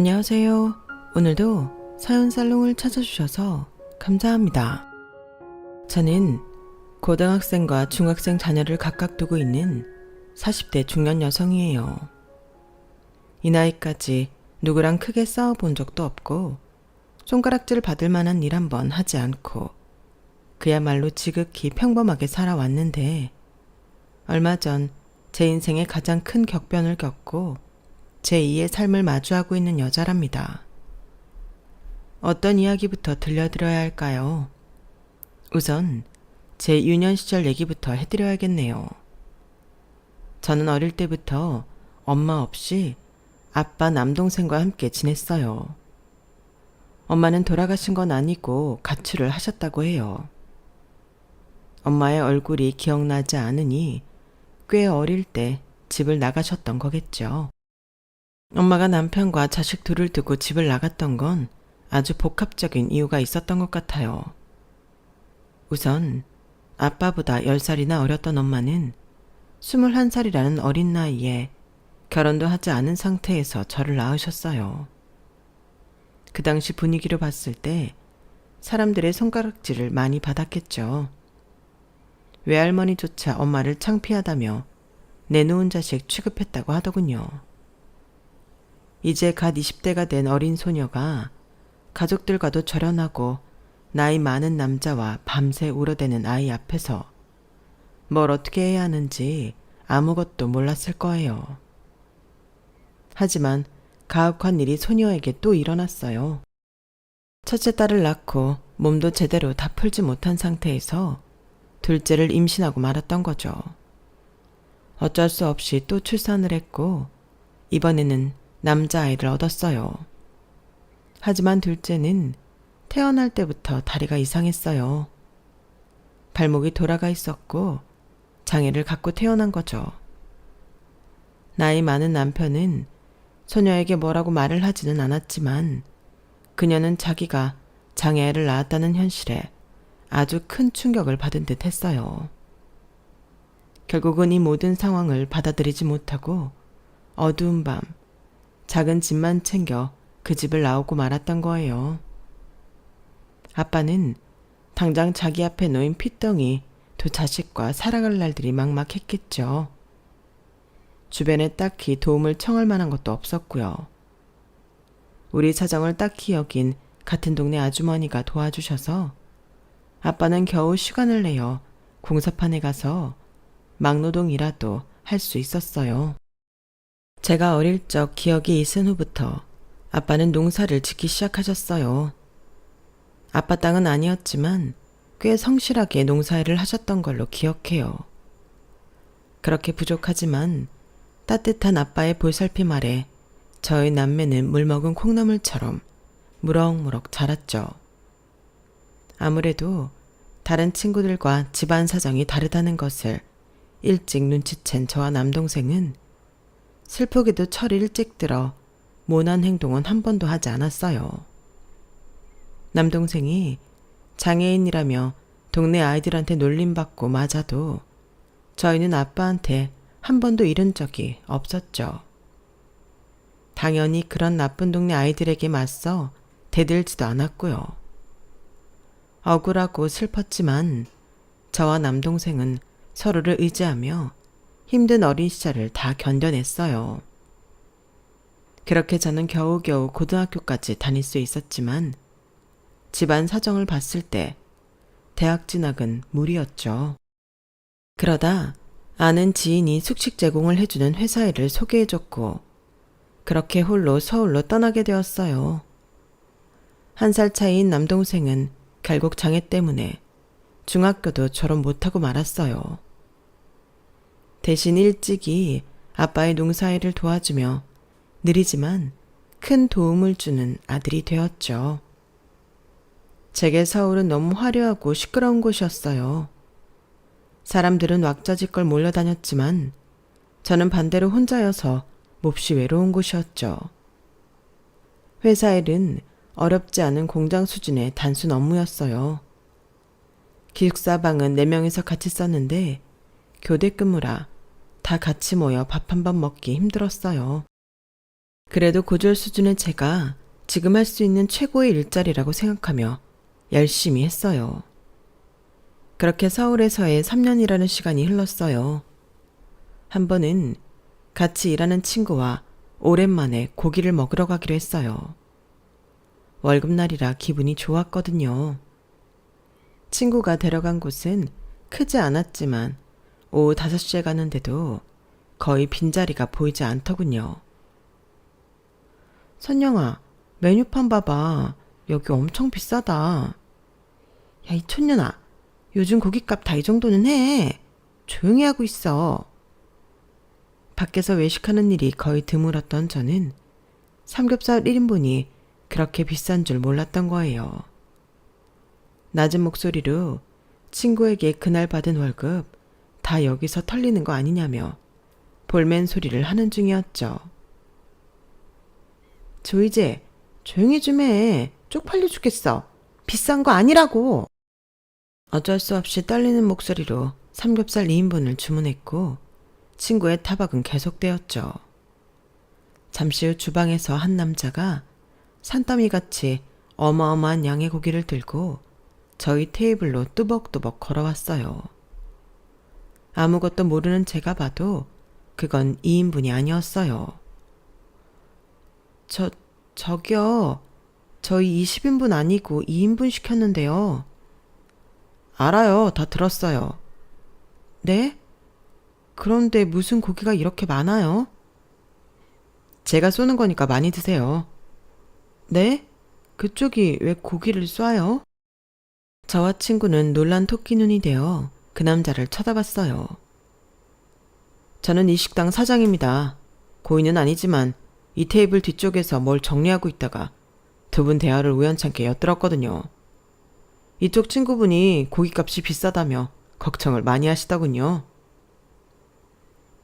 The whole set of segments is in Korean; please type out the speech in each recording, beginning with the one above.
안녕하세요. 오늘도 사연살롱을 찾아주셔서 감사합니다. 저는 고등학생과 중학생 자녀를 각각 두고 있는 40대 중년 여성이에요. 이 나이까지 누구랑 크게 싸워본 적도 없고 손가락질 받을 만한 일 한번 하지 않고 그야말로 지극히 평범하게 살아왔는데 얼마 전 제 인생의 가장 큰 격변을 겪고 제2의 삶을 마주하고 있는 여자랍니다. 어떤 이야기부터 들려드려야 할까요? 우선 제 유년 시절 얘기부터 해드려야겠네요. 저는 어릴 때부터 엄마 없이 아빠 남동생과 함께 지냈어요. 엄마는 돌아가신 건 아니고 가출을 하셨다고 해요. 엄마의 얼굴이 기억나지 않으니 꽤 어릴 때 집을 나가셨던 거겠죠. 엄마가 남편과 자식 둘을 두고 집을 나갔던 건 아주 복합적인 이유가 있었던 것 같아요. 우선 아빠보다 10살이나 어렸던 엄마는 21살이라는 어린 나이에 결혼도 하지 않은 상태에서 저를 낳으셨어요. 그 당시 분위기로 봤을 때 사람들의 손가락질을 많이 받았겠죠. 외할머니조차 엄마를 창피하다며 내놓은 자식 취급했다고 하더군요. 이제 갓 20대가 된 어린 소녀가 가족들과도 절연하고 나이 많은 남자와 밤새 울어대는 아이 앞에서 뭘 어떻게 해야 하는지 아무것도 몰랐을 거예요. 하지만 가혹한 일이 소녀에게 또 일어났어요. 첫째 딸을 낳고 몸도 제대로 다 풀지 못한 상태에서 둘째를 임신하고 말았던 거죠. 어쩔 수 없이 또 출산을 했고 이번에는 남자아이를 얻었어요. 하지만 둘째는 태어날 때부터 다리가 이상했어요. 발목이 돌아가 있었고 장애를 갖고 태어난 거죠. 나이 많은 남편은 소녀에게 뭐라고 말을 하지는 않았지만 그녀는 자기가 장애아이를 낳았다는 현실에 아주 큰 충격을 받은 듯 했어요. 결국은 이 모든 상황을 받아들이지 못하고 어두운 밤 작은 짐만 챙겨 그 집을 나오고 말았던 거예요. 아빠는 당장 자기 앞에 놓인 핏덩이 두 자식과 살아갈 날들이 막막했겠죠. 주변에 딱히 도움을 청할 만한 것도 없었고요. 우리 사정을 딱히 여긴 같은 동네 아주머니가 도와주셔서 아빠는 겨우 시간을 내어 공사판에 가서 막노동이라도 할 수 있었어요. 제가 어릴 적 기억이 있은 후부터 아빠는 농사를 짓기 시작하셨어요. 아빠 땅은 아니었지만 꽤 성실하게 농사일을 하셨던 걸로 기억해요. 그렇게 부족하지만 따뜻한 아빠의 볼살핌 아래 저희 남매는 물먹은 콩나물처럼 무럭무럭 자랐죠. 아무래도 다른 친구들과 집안 사정이 다르다는 것을 일찍 눈치챈 저와 남동생은 슬프게도 철이 일찍 들어 모난 행동은 한 번도 하지 않았어요. 남동생이 장애인이라며 동네 아이들한테 놀림받고 맞아도 저희는 아빠한테 한 번도 이른 적이 없었죠. 당연히 그런 나쁜 동네 아이들에게 맞서 대들지도 않았고요. 억울하고 슬펐지만 저와 남동생은 서로를 의지하며 힘든 어린 시절을 다 견뎌냈어요. 그렇게 저는 겨우겨우 고등학교까지 다닐 수 있었지만 집안 사정을 봤을 때 대학 진학은 무리였죠. 그러다 아는 지인이 숙식 제공을 해주는 회사 일을 소개해줬고 그렇게 홀로 서울로 떠나게 되었어요. 1살 차이인 남동생은 결국 장애 때문에 중학교도 졸업 못하고 말았어요. 대신 일찍이 아빠의 농사일을 도와주며 느리지만 큰 도움을 주는 아들이 되었죠. 제게 서울은 너무 화려하고 시끄러운 곳이었어요. 사람들은 왁자지껄 몰려다녔지만 저는 반대로 혼자여서 몹시 외로운 곳이었죠. 회사 일은 어렵지 않은 공장 수준의 단순 업무였어요. 기숙사방은 4명이서 같이 썼는데 교대 근무라 다 같이 모여 밥 한 번 먹기 힘들었어요. 그래도 고졸 수준의 제가 지금 할 수 있는 최고의 일자리라고 생각하며 열심히 했어요. 그렇게 서울에서의 3년이라는 시간이 흘렀어요. 한 번은 같이 일하는 친구와 오랜만에 고기를 먹으러 가기로 했어요. 월급날이라 기분이 좋았거든요. 친구가 데려간 곳은 크지 않았지만 오후 5시에 가는데도 거의 빈자리가 보이지 않더군요. 선영아, 메뉴판 봐봐. 여기 엄청 비싸다. 야, 이 촌년아. 요즘 고깃값 다 이 정도는 해. 조용히 하고 있어. 밖에서 외식하는 일이 거의 드물었던 저는 삼겹살 1인분이 그렇게 비싼 줄 몰랐던 거예요. 낮은 목소리로 친구에게 그날 받은 월급 다 여기서 털리는 거 아니냐며 볼멘 소리를 하는 중이었죠. 조이제, 조용히 좀 해. 쪽팔려 죽겠어. 비싼 거 아니라고. 어쩔 수 없이 떨리는 목소리로 삼겹살 2인분을 주문했고 친구의 타박은 계속되었죠. 잠시 후 주방에서 한 남자가 산더미같이 어마어마한 양의 고기를 들고 저희 테이블로 뚜벅뚜벅 걸어왔어요. 아무것도 모르는 제가 봐도 그건 2인분이 아니었어요. 저기요. 저희 20인분 아니고 2인분 시켰는데요. 알아요. 다 들었어요. 네? 그런데 무슨 고기가 이렇게 많아요? 제가 쏘는 거니까 많이 드세요. 네? 그쪽이 왜 고기를 쏴요? 저와 친구는 놀란 토끼 눈이 되어 그 남자를 쳐다봤어요. 저는 이 식당 사장입니다. 고인은 아니지만 이 테이블 뒤쪽에서 뭘 정리하고 있다가 두 분 대화를 우연찮게 엿들었거든요. 이쪽 친구분이 고깃값이 비싸다며 걱정을 많이 하시더군요.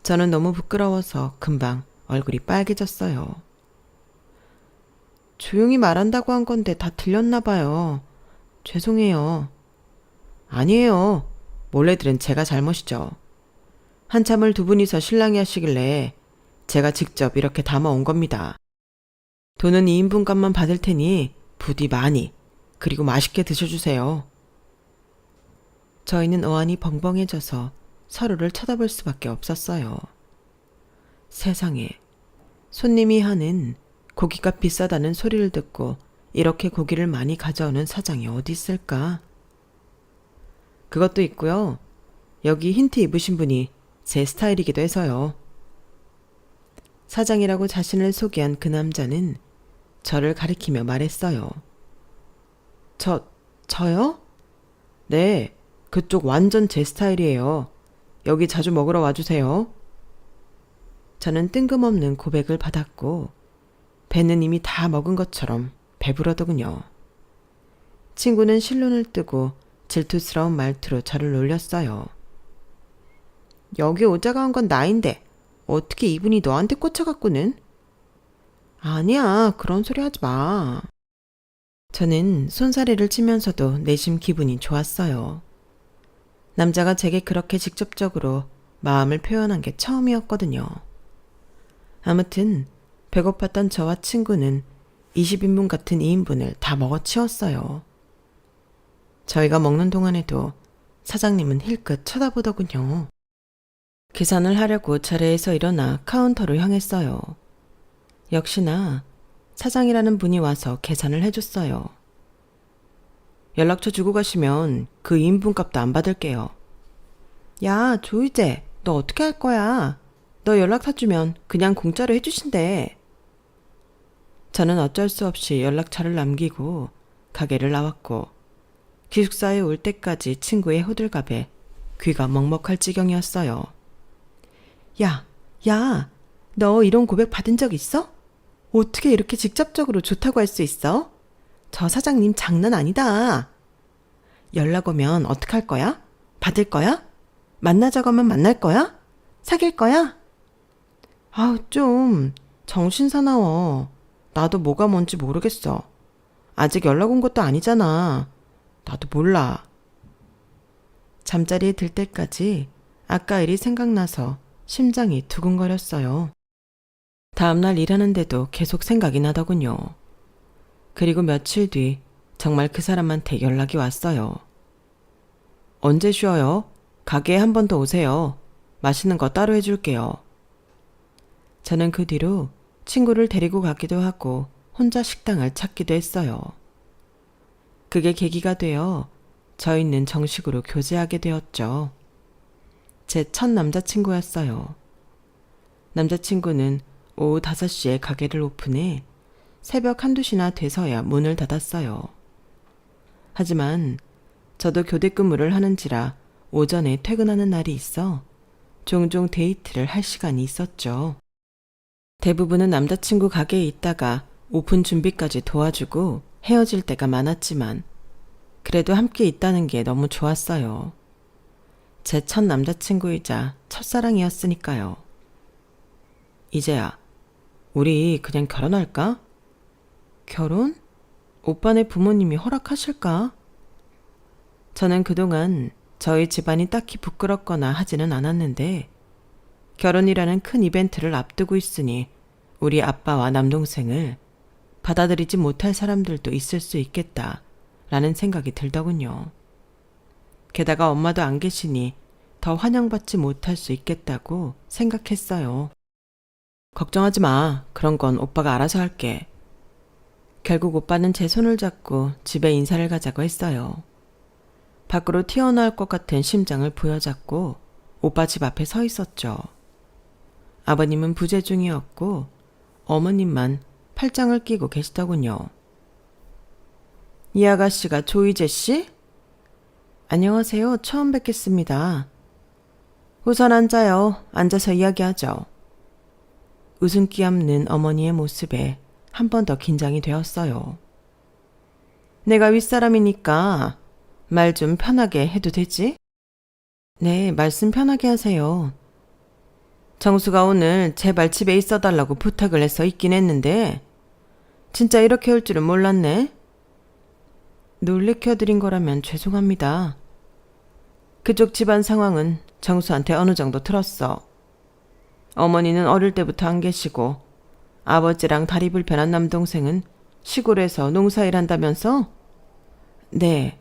저는 너무 부끄러워서 금방 얼굴이 빨개졌어요. 조용히 말한다고 한 건데 다 들렸나 봐요. 죄송해요. 아니에요. 몰래 들은 제가 잘못이죠. 한참을 두 분이서 실랑이 하시길래 제가 직접 이렇게 담아온 겁니다. 돈은 2인분 값만 받을 테니 부디 많이 그리고 맛있게 드셔주세요. 저희는 어안이 벙벙해져서 서로를 쳐다볼 수밖에 없었어요. 세상에, 손님이 하는 고기값 비싸다는 소리를 듣고 이렇게 고기를 많이 가져오는 사장이 어디 있을까? 그것도 있고요. 여기 흰 티 입으신 분이 제 스타일이기도 해서요. 사장이라고 자신을 소개한 그 남자는 저를 가리키며 말했어요. 저요? 네, 그쪽 완전 제 스타일이에요. 여기 자주 먹으러 와주세요. 저는 뜬금없는 고백을 받았고 배는 이미 다 먹은 것처럼 배부르더군요. 친구는 실눈을 뜨고 질투스러운 말투로 저를 놀렸어요. 여기 오자가 한 건 나인데 어떻게 이분이 너한테 꽂혀갖고는? 아니야, 그런 소리 하지 마. 저는 손사래를 치면서도 내심 기분이 좋았어요. 남자가 제게 그렇게 직접적으로 마음을 표현한 게 처음이었거든요. 아무튼 배고팠던 저와 친구는 20인분 같은 2인분을 다 먹어치웠어요. 저희가 먹는 동안에도 사장님은 힐끗 쳐다보더군요. 계산을 하려고 자리에서 일어나 카운터로 향했어요. 역시나 사장이라는 분이 와서 계산을 해줬어요. 연락처 주고 가시면 그 2인분 값도 안 받을게요. 야, 조이제, 너 어떻게 할 거야? 너 연락사 주면 그냥 공짜로 해주신대. 저는 어쩔 수 없이 연락처를 남기고 가게를 나왔고 기숙사에 올 때까지 친구의 호들갑에 귀가 먹먹할 지경이었어요. 야, 너 이런 고백 받은 적 있어? 어떻게 이렇게 직접적으로 좋다고 할 수 있어? 저 사장님 장난 아니다. 연락 오면 어떡할 거야? 받을 거야? 만나자고 하면 만날 거야? 사귈 거야? 아우, 좀 정신 사나워. 나도 뭐가 뭔지 모르겠어. 아직 연락 온 것도 아니잖아. 나도 몰라. 잠자리에 들 때까지 아까 일이 생각나서 심장이 두근거렸어요. 다음날 일하는데도 계속 생각이 나더군요. 그리고 며칠 뒤 정말 그 사람한테 연락이 왔어요. 언제 쉬어요? 가게에 한 번 더 오세요. 맛있는 거 따로 해줄게요. 저는 그 뒤로 친구를 데리고 가기도 하고 혼자 식당을 찾기도 했어요. 그게 계기가 되어 저희는 정식으로 교제하게 되었죠. 제 첫 남자친구였어요. 남자친구는 오후 5시에 가게를 오픈해 새벽 1~2시나 돼서야 문을 닫았어요. 하지만 저도 교대 근무를 하는지라 오전에 퇴근하는 날이 있어 종종 데이트를 할 시간이 있었죠. 대부분은 남자친구 가게에 있다가 오픈 준비까지 도와주고 헤어질 때가 많았지만 그래도 함께 있다는 게 너무 좋았어요. 제 첫 남자친구이자 첫사랑이었으니까요. 이제야, 우리 그냥 결혼할까? 결혼? 오빠네 부모님이 허락하실까? 저는 그동안 저희 집안이 딱히 부끄럽거나 하지는 않았는데 결혼이라는 큰 이벤트를 앞두고 있으니 우리 아빠와 남동생을 받아들이지 못할 사람들도 있을 수 있겠다 라는 생각이 들더군요. 게다가 엄마도 안 계시니 더 환영받지 못할 수 있겠다고 생각했어요. 걱정하지 마. 그런 건 오빠가 알아서 할게. 결국 오빠는 제 손을 잡고 집에 인사를 가자고 했어요. 밖으로 튀어나올 것 같은 심장을 부여잡고 오빠 집 앞에 서 있었죠. 아버님은 부재 중이었고 어머님만 팔짱을 끼고 계시더군요. 이 아가씨가 조이제 씨? 안녕하세요. 처음 뵙겠습니다. 우선 앉아요. 앉아서 이야기하죠. 웃음기 없는 어머니의 모습에 한 번 더 긴장이 되었어요. 내가 윗사람이니까 말 좀 편하게 해도 되지? 네, 말씀 편하게 하세요. 정수가 오늘 제발 집에 있어달라고 부탁을 해서 있긴 했는데 진짜 이렇게 올 줄은 몰랐네. 놀래켜드린 거라면 죄송합니다. 그쪽 집안 상황은 정수한테 어느 정도 들었어. 어머니는 어릴 때부터 안 계시고 아버지랑 다리 불편한 남동생은 시골에서 농사일 한다면서? 네.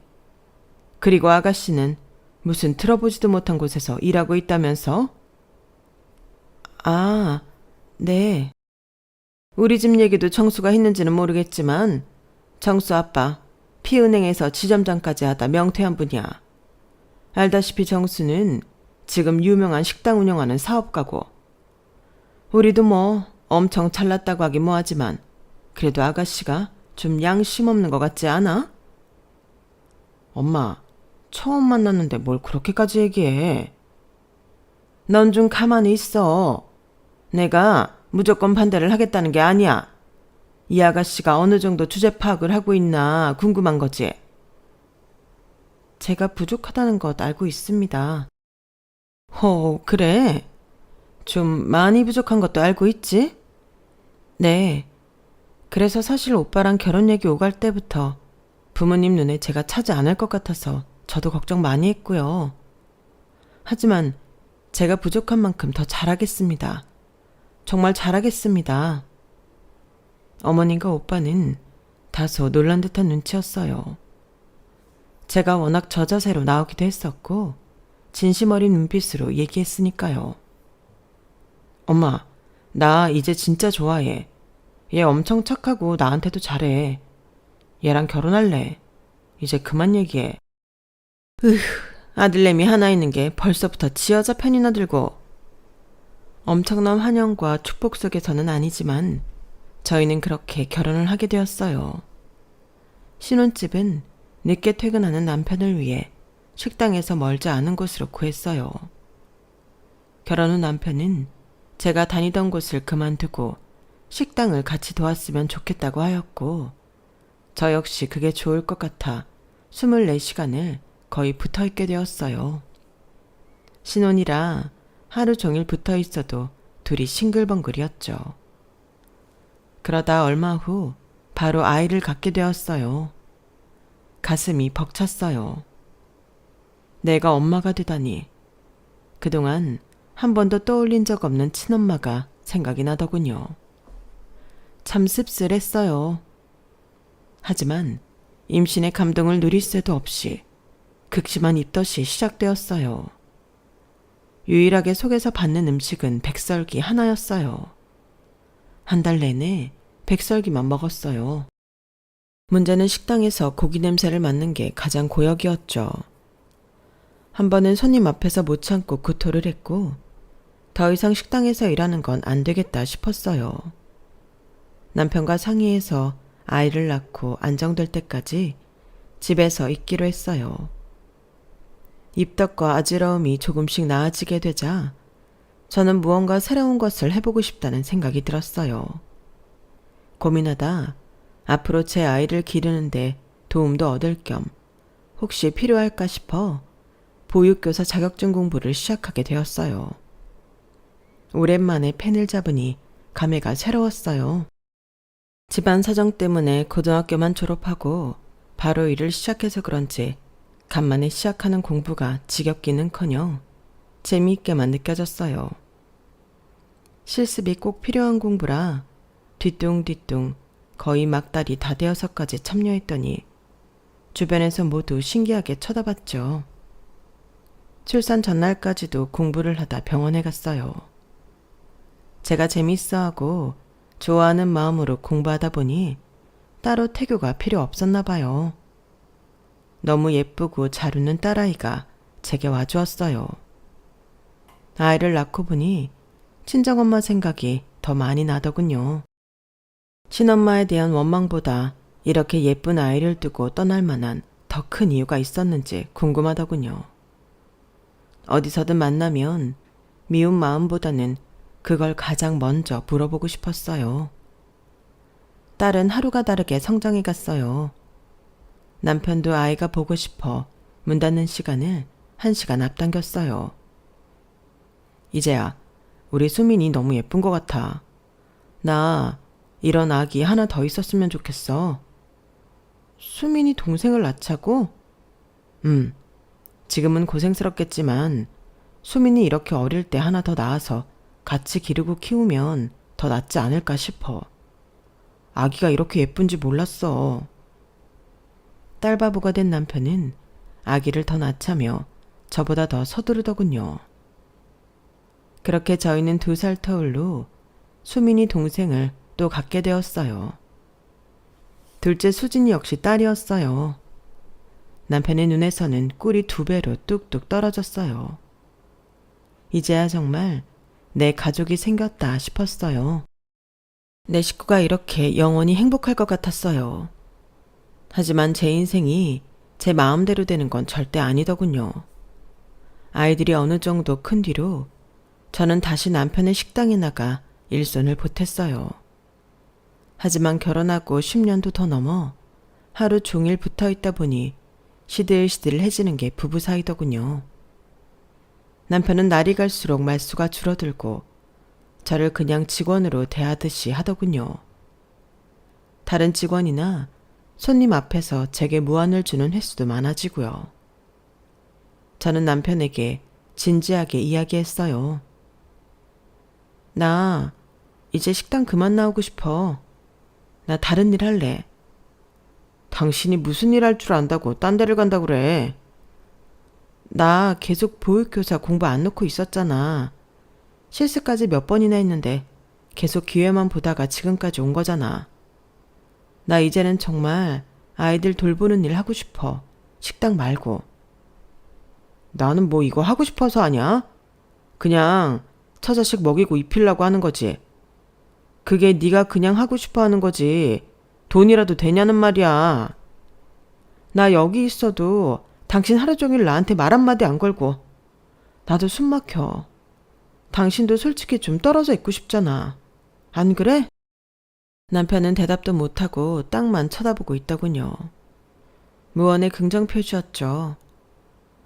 그리고 아가씨는 무슨 들어보지도 못한 곳에서 일하고 있다면서? 아, 네. 우리 집 얘기도 정수가 했는지는 모르겠지만 정수 아빠 피은행에서 지점장까지 하다 명퇴한 분이야. 알다시피 정수는 지금 유명한 식당 운영하는 사업가고 우리도 뭐 엄청 잘났다고 하긴 뭐하지만 그래도 아가씨가 좀 양심 없는 것 같지 않아? 엄마, 처음 만났는데 뭘 그렇게까지 얘기해. 넌 좀 가만히 있어. 내가 무조건 반대를 하겠다는 게 아니야. 이 아가씨가 어느 정도 주제 파악을 하고 있나 궁금한 거지. 제가 부족하다는 것 알고 있습니다. 그래? 좀 많이 부족한 것도 알고 있지? 네. 그래서 사실 오빠랑 결혼 얘기 오갈 때부터 부모님 눈에 제가 차지 않을 것 같아서 저도 걱정 많이 했고요. 하지만 제가 부족한 만큼 더 잘하겠습니다. 정말 잘하겠습니다. 어머님과 오빠는 다소 놀란 듯한 눈치였어요. 제가 워낙 저자세로 나오기도 했었고 진심 어린 눈빛으로 얘기했으니까요. 엄마, 나 이제 진짜 좋아해. 얘 엄청 착하고 나한테도 잘해. 얘랑 결혼할래. 이제 그만 얘기해. 아들내미 하나 있는 게 벌써부터 지 여자 편이나 들고. 엄청난 환영과 축복 속에서는 아니지만 저희는 그렇게 결혼을 하게 되었어요. 신혼집은 늦게 퇴근하는 남편을 위해 식당에서 멀지 않은 곳으로 구했어요. 결혼 후 남편은 제가 다니던 곳을 그만두고 식당을 같이 도왔으면 좋겠다고 하였고 저 역시 그게 좋을 것 같아 24시간을 거의 붙어있게 되었어요. 신혼이라 하루 종일 붙어 있어도 둘이 싱글벙글이었죠. 그러다 얼마 후 바로 아이를 갖게 되었어요. 가슴이 벅찼어요. 내가 엄마가 되다니. 그동안 한 번도 떠올린 적 없는 친엄마가 생각이 나더군요. 참 씁쓸했어요. 하지만 임신의 감동을 누릴 새도 없이 극심한 입덧이 시작되었어요. 유일하게 속에서 받는 음식은 백설기 하나였어요. 한 달 내내 백설기만 먹었어요. 문제는 식당에서 고기 냄새를 맡는 게 가장 고역이었죠. 한 번은 손님 앞에서 못 참고 구토를 했고 더 이상 식당에서 일하는 건 안 되겠다 싶었어요. 남편과 상의해서 아이를 낳고 안정될 때까지 집에서 있기로 했어요. 입덧과 아지러움이 조금씩 나아지게 되자 저는 무언가 새로운 것을 해보고 싶다는 생각이 들었어요. 고민하다 앞으로 제 아이를 기르는데 도움도 얻을 겸 혹시 필요할까 싶어 보육교사 자격증 공부를 시작하게 되었어요. 오랜만에 펜을 잡으니 감회가 새로웠어요. 집안 사정 때문에 고등학교만 졸업하고 바로 일을 시작해서 그런지 간만에 시작하는 공부가 지겹기는커녕 재미있게만 느껴졌어요. 실습이 꼭 필요한 공부라 뒤뚱뒤뚱 거의 막달이 다 되어서까지 참여했더니 주변에서 모두 신기하게 쳐다봤죠. 출산 전날까지도 공부를 하다 병원에 갔어요. 제가 재밌어하고 좋아하는 마음으로 공부하다 보니 따로 태교가 필요 없었나 봐요. 너무 예쁘고 잘 웃는 딸아이가 제게 와주었어요. 아이를 낳고 보니 친정엄마 생각이 더 많이 나더군요. 친엄마에 대한 원망보다 이렇게 예쁜 아이를 두고 떠날 만한 더 큰 이유가 있었는지 궁금하더군요. 어디서든 만나면 미운 마음보다는 그걸 가장 먼저 물어보고 싶었어요. 딸은 하루가 다르게 성장해 갔어요. 남편도 아이가 보고 싶어 문 닫는 시간을 1시간 앞당겼어요. 이제야 우리 수민이 너무 예쁜 것 같아. 나 이런 아기 하나 더 있었으면 좋겠어. 수민이 동생을 낳자고? 지금은 고생스럽겠지만 수민이 이렇게 어릴 때 하나 더 낳아서 같이 기르고 키우면 더 낫지 않을까 싶어. 아기가 이렇게 예쁜지 몰랐어. 딸바보가 된 남편은 아기를 더 낳자며 저보다 더 서두르더군요. 그렇게 저희는 2살 터울로 수민이 동생을 또 갖게 되었어요. 둘째 수진이 역시 딸이었어요. 남편의 눈에서는 꿀이 2배로 뚝뚝 떨어졌어요. 이제야 정말 내 가족이 생겼다 싶었어요. 내 식구가 이렇게 영원히 행복할 것 같았어요. 하지만 제 인생이 제 마음대로 되는 건 절대 아니더군요. 아이들이 어느 정도 큰 뒤로 저는 다시 남편의 식당에 나가 일손을 보탰어요. 하지만 결혼하고 10년도 더 넘어 하루 종일 붙어 있다 보니 시들시들해지는 게 부부 사이더군요. 남편은 날이 갈수록 말수가 줄어들고 저를 그냥 직원으로 대하듯이 하더군요. 다른 직원이나 손님 앞에서 제게 무안을 주는 횟수도 많아지고요. 저는 남편에게 진지하게 이야기했어요. 나 이제 식당 그만 나오고 싶어. 나 다른 일 할래. 당신이 무슨 일 할 줄 안다고 딴 데를 간다고 그래. 나 계속 보육교사 공부 안 놓고 있었잖아. 실습까지 몇 번이나 했는데 계속 기회만 보다가 지금까지 온 거잖아. 나 이제는 정말 아이들 돌보는 일 하고 싶어. 식당 말고. 나는 뭐 이거 하고 싶어서 하냐? 그냥 처자식 먹이고 입히려고 하는 거지. 그게 네가 그냥 하고 싶어 하는 거지. 돈이라도 되냐는 말이야. 나 여기 있어도 당신 하루 종일 나한테 말 한마디 안 걸고 나도 숨 막혀. 당신도 솔직히 좀 떨어져 있고 싶잖아. 안 그래? 남편은 대답도 못하고 땅만 쳐다보고 있더군요. 무언의 긍정표시였죠.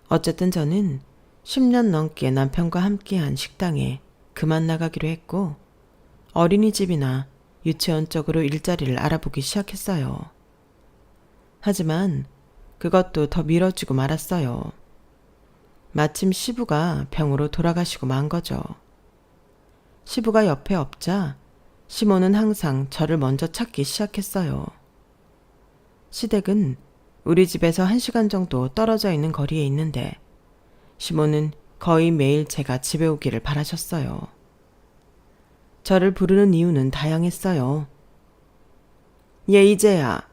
어쨌든 저는 10년 넘게 남편과 함께한 식당에 그만 나가기로 했고 어린이집이나 유치원 쪽으로 일자리를 알아보기 시작했어요. 하지만 그것도 더 미뤄지고 말았어요. 마침 시부가 병으로 돌아가시고 만 거죠. 시부가 옆에 없자 시몬은 항상 저를 먼저 찾기 시작했어요. 시댁은 우리 집에서 1시간 정도 떨어져 있는 거리에 있는데 시몬은 거의 매일 제가 집에 오기를 바라셨어요. 저를 부르는 이유는 다양했어요. 얘 이제야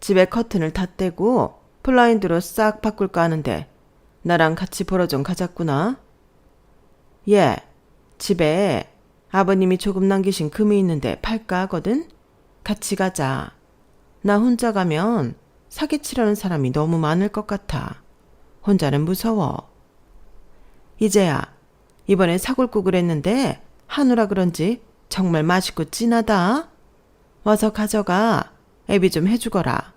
집에 커튼을 다 떼고 블라인드로 싹 바꿀까 하는데 나랑 같이 보러 좀 가자꾸나. 얘 집에 아버님이 조금 남기신 금이 있는데 팔까 하거든? 같이 가자. 나 혼자 가면 사기치려는 사람이 너무 많을 것 같아. 혼자는 무서워. 이제야 이번에 사골국을 했는데 한우라 그런지 정말 맛있고 진하다. 와서 가져가. 애비 좀 해주거라.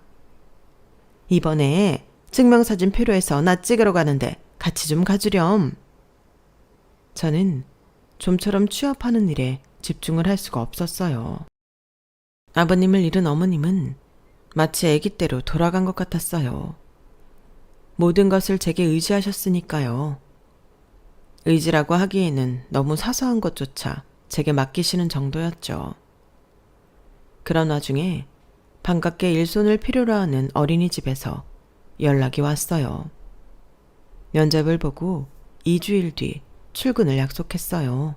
이번에 증명사진 필요해서 나 찍으러 가는데 같이 좀 가주렴. 저는 좀처럼 취업하는 일에 집중을 할 수가 없었어요. 아버님을 잃은 어머님은 마치 아기 때로 돌아간 것 같았어요. 모든 것을 제게 의지하셨으니까요. 의지라고 하기에는 너무 사소한 것조차 제게 맡기시는 정도였죠. 그런 와중에 반갑게 일손을 필요로 하는 어린이집에서 연락이 왔어요. 면접을 보고 2주일 뒤 출근을 약속했어요.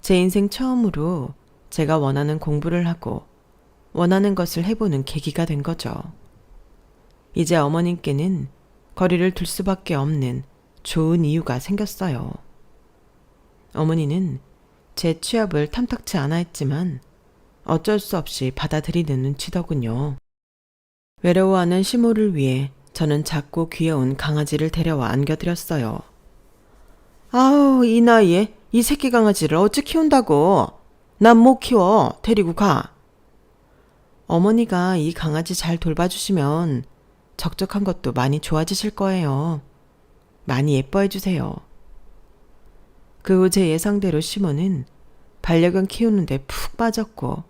제 인생 처음으로 제가 원하는 공부를 하고 원하는 것을 해보는 계기가 된 거죠. 이제 어머님께는 거리를 둘 수밖에 없는 좋은 이유가 생겼어요. 어머니는 제 취업을 탐탁치 않아 했지만 어쩔 수 없이 받아들이는 눈치더군요. 외로워하는 시모를 위해 저는 작고 귀여운 강아지를 데려와 안겨드렸어요. 아우, 이 나이에 이 새끼 강아지를 어찌 키운다고. 난 못 키워. 데리고 가. 어머니가 이 강아지 잘 돌봐주시면 적적한 것도 많이 좋아지실 거예요. 많이 예뻐해 주세요. 그 후 제 예상대로 시몬은 반려견 키우는데 푹 빠졌고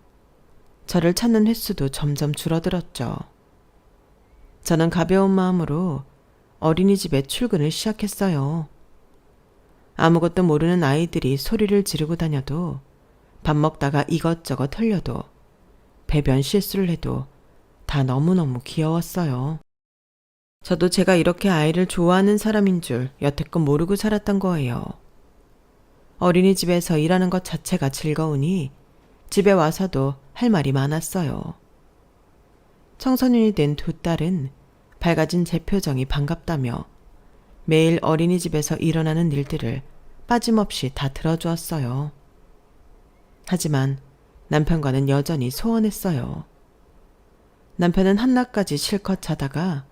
저를 찾는 횟수도 점점 줄어들었죠. 저는 가벼운 마음으로 어린이집에 출근을 시작했어요. 아무것도 모르는 아이들이 소리를 지르고 다녀도 밥 먹다가 이것저것 흘려도 배변 실수를 해도 다 너무너무 귀여웠어요. 저도 제가 이렇게 아이를 좋아하는 사람인 줄 여태껏 모르고 살았던 거예요. 어린이집에서 일하는 것 자체가 즐거우니 집에 와서도 할 말이 많았어요. 청소년이 된 두 딸은 밝아진 제 표정이 반갑다며 매일 어린이집에서 일어나는 일들을 빠짐없이 다 들어주었어요. 하지만 남편과는 여전히 소원했어요. 남편은 한낮까지 실컷 자다가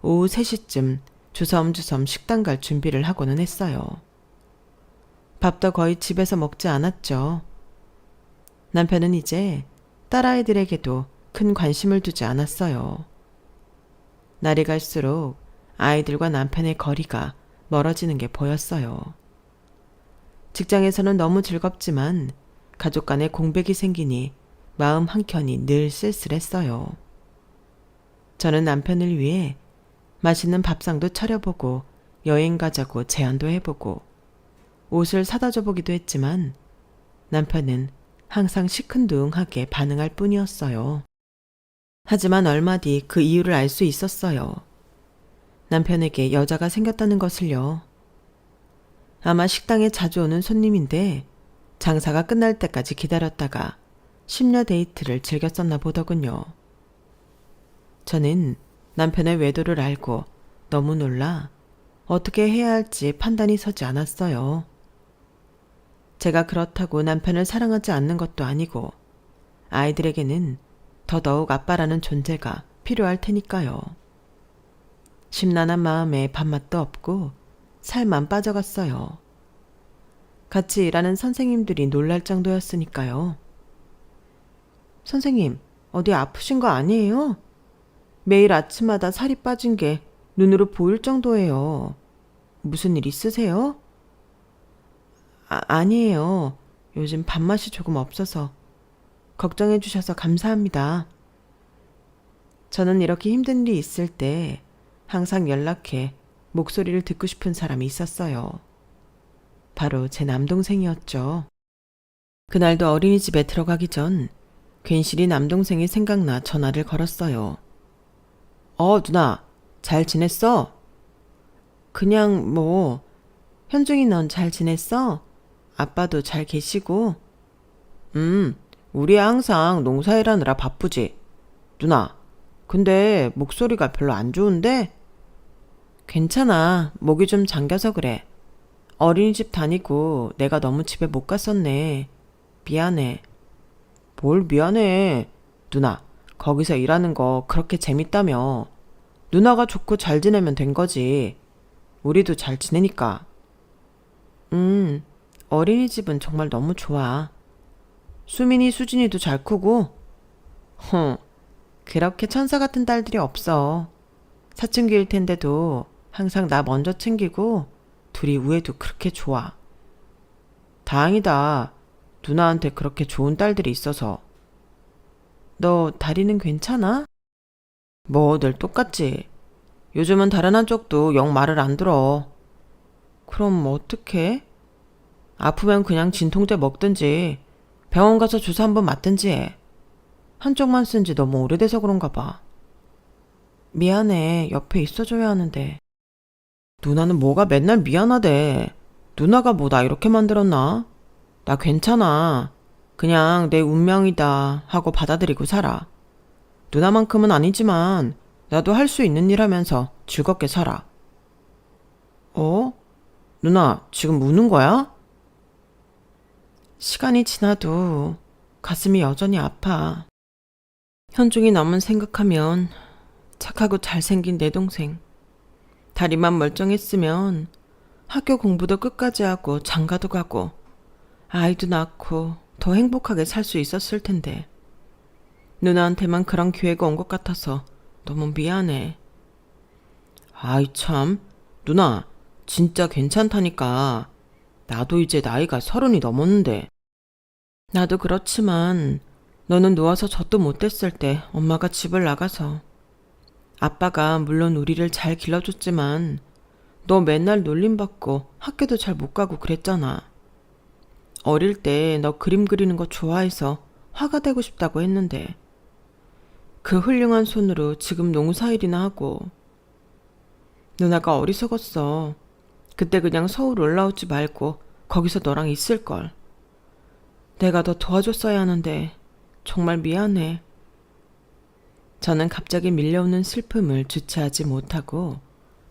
오후 3시쯤 주섬주섬 식당 갈 준비를 하고는 했어요. 밥도 거의 집에서 먹지 않았죠. 남편은 이제 딸아이들에게도 큰 관심을 두지 않았어요. 날이 갈수록 아이들과 남편의 거리가 멀어지는 게 보였어요. 직장에서는 너무 즐겁지만 가족 간에 공백이 생기니 마음 한켠이 늘 쓸쓸했어요. 저는 남편을 위해 맛있는 밥상도 차려보고 여행 가자고 제안도 해보고 옷을 사다 줘보기도 했지만 남편은 항상 시큰둥하게 반응할 뿐이었어요. 하지만 얼마 뒤 그 이유를 알 수 있었어요. 남편에게 여자가 생겼다는 것을요. 아마 식당에 자주 오는 손님인데 장사가 끝날 때까지 기다렸다가 심야 데이트를 즐겼었나 보더군요. 저는 남편의 외도를 알고 너무 놀라 어떻게 해야 할지 판단이 서지 않았어요. 제가 그렇다고 남편을 사랑하지 않는 것도 아니고 아이들에게는 더더욱 아빠라는 존재가 필요할 테니까요. 심란한 마음에 밥맛도 없고 살만 빠져갔어요. 같이 일하는 선생님들이 놀랄 정도였으니까요. 선생님, 어디 아프신 거 아니에요? 매일 아침마다 살이 빠진 게 눈으로 보일 정도예요. 무슨 일 있으세요? 아니에요. 요즘 밥맛이 조금 없어서. 걱정해 주셔서 감사합니다. 저는 이렇게 힘든 일이 있을 때 항상 연락해 목소리를 듣고 싶은 사람이 있었어요. 바로 제 남동생이었죠. 그날도 어린이집에 들어가기 전 괜시리 남동생이 생각나 전화를 걸었어요. 누나, 잘 지냈어? 그냥 뭐, 현중이 넌 잘 지냈어? 아빠도 잘 계시고? 우리 항상 농사일하느라 바쁘지. 누나, 근데 목소리가 별로 안 좋은데? 괜찮아. 목이 좀 잠겨서 그래. 어린이집 다니고 내가 너무 집에 못 갔었네. 미안해. 뭘 미안해. 누나, 거기서 일하는 거 그렇게 재밌다며. 누나가 좋고 잘 지내면 된 거지. 우리도 잘 지내니까. 어린이집은 정말 너무 좋아. 수민이, 수진이도 잘 크고. 그렇게 천사 같은 딸들이 없어. 사춘기일 텐데도 항상 나 먼저 챙기고 둘이 우애도 그렇게 좋아. 다행이다. 누나한테 그렇게 좋은 딸들이 있어서. 너 다리는 괜찮아? 뭐 늘 똑같지. 요즘은 다른 한쪽도 영 말을 안 들어. 그럼 어떡해? 아프면 그냥 진통제 먹든지 병원 가서 주사 한번 맞든지 해. 한쪽만 쓴 지 너무 오래돼서 그런가 봐. 미안해. 옆에 있어줘야 하는데. 누나는 뭐가 맨날 미안하대. 누나가 뭐 나 이렇게 만들었나? 나 괜찮아. 그냥 내 운명이다 하고 받아들이고 살아. 누나만큼은 아니지만 나도 할 수 있는 일 하면서 즐겁게 살아. 누나, 지금 우는 거야? 시간이 지나도 가슴이 여전히 아파. 현중이 너만 생각하면 착하고 잘생긴 내 동생. 다리만 멀쩡했으면 학교 공부도 끝까지 하고 장가도 가고 아이도 낳고 더 행복하게 살 수 있었을 텐데. 누나한테만 그런 기회가 온 것 같아서 너무 미안해. 아이 참, 누나 진짜 괜찮다니까. 나도 이제 나이가 30이 넘었는데. 나도 그렇지만 너는 누워서 젖도 못 댔을 때 엄마가 집을 나가서. 아빠가 물론 우리를 잘 길러줬지만 너 맨날 놀림받고 학교도 잘 못 가고 그랬잖아. 어릴 때 너 그림 그리는 거 좋아해서 화가 되고 싶다고 했는데 그 훌륭한 손으로 지금 농사일이나 하고. 누나가 어리석었어. 그때 그냥 서울 올라오지 말고 거기서 너랑 있을걸. 내가 더 도와줬어야 하는데 정말 미안해. 저는 갑자기 밀려오는 슬픔을 주체하지 못하고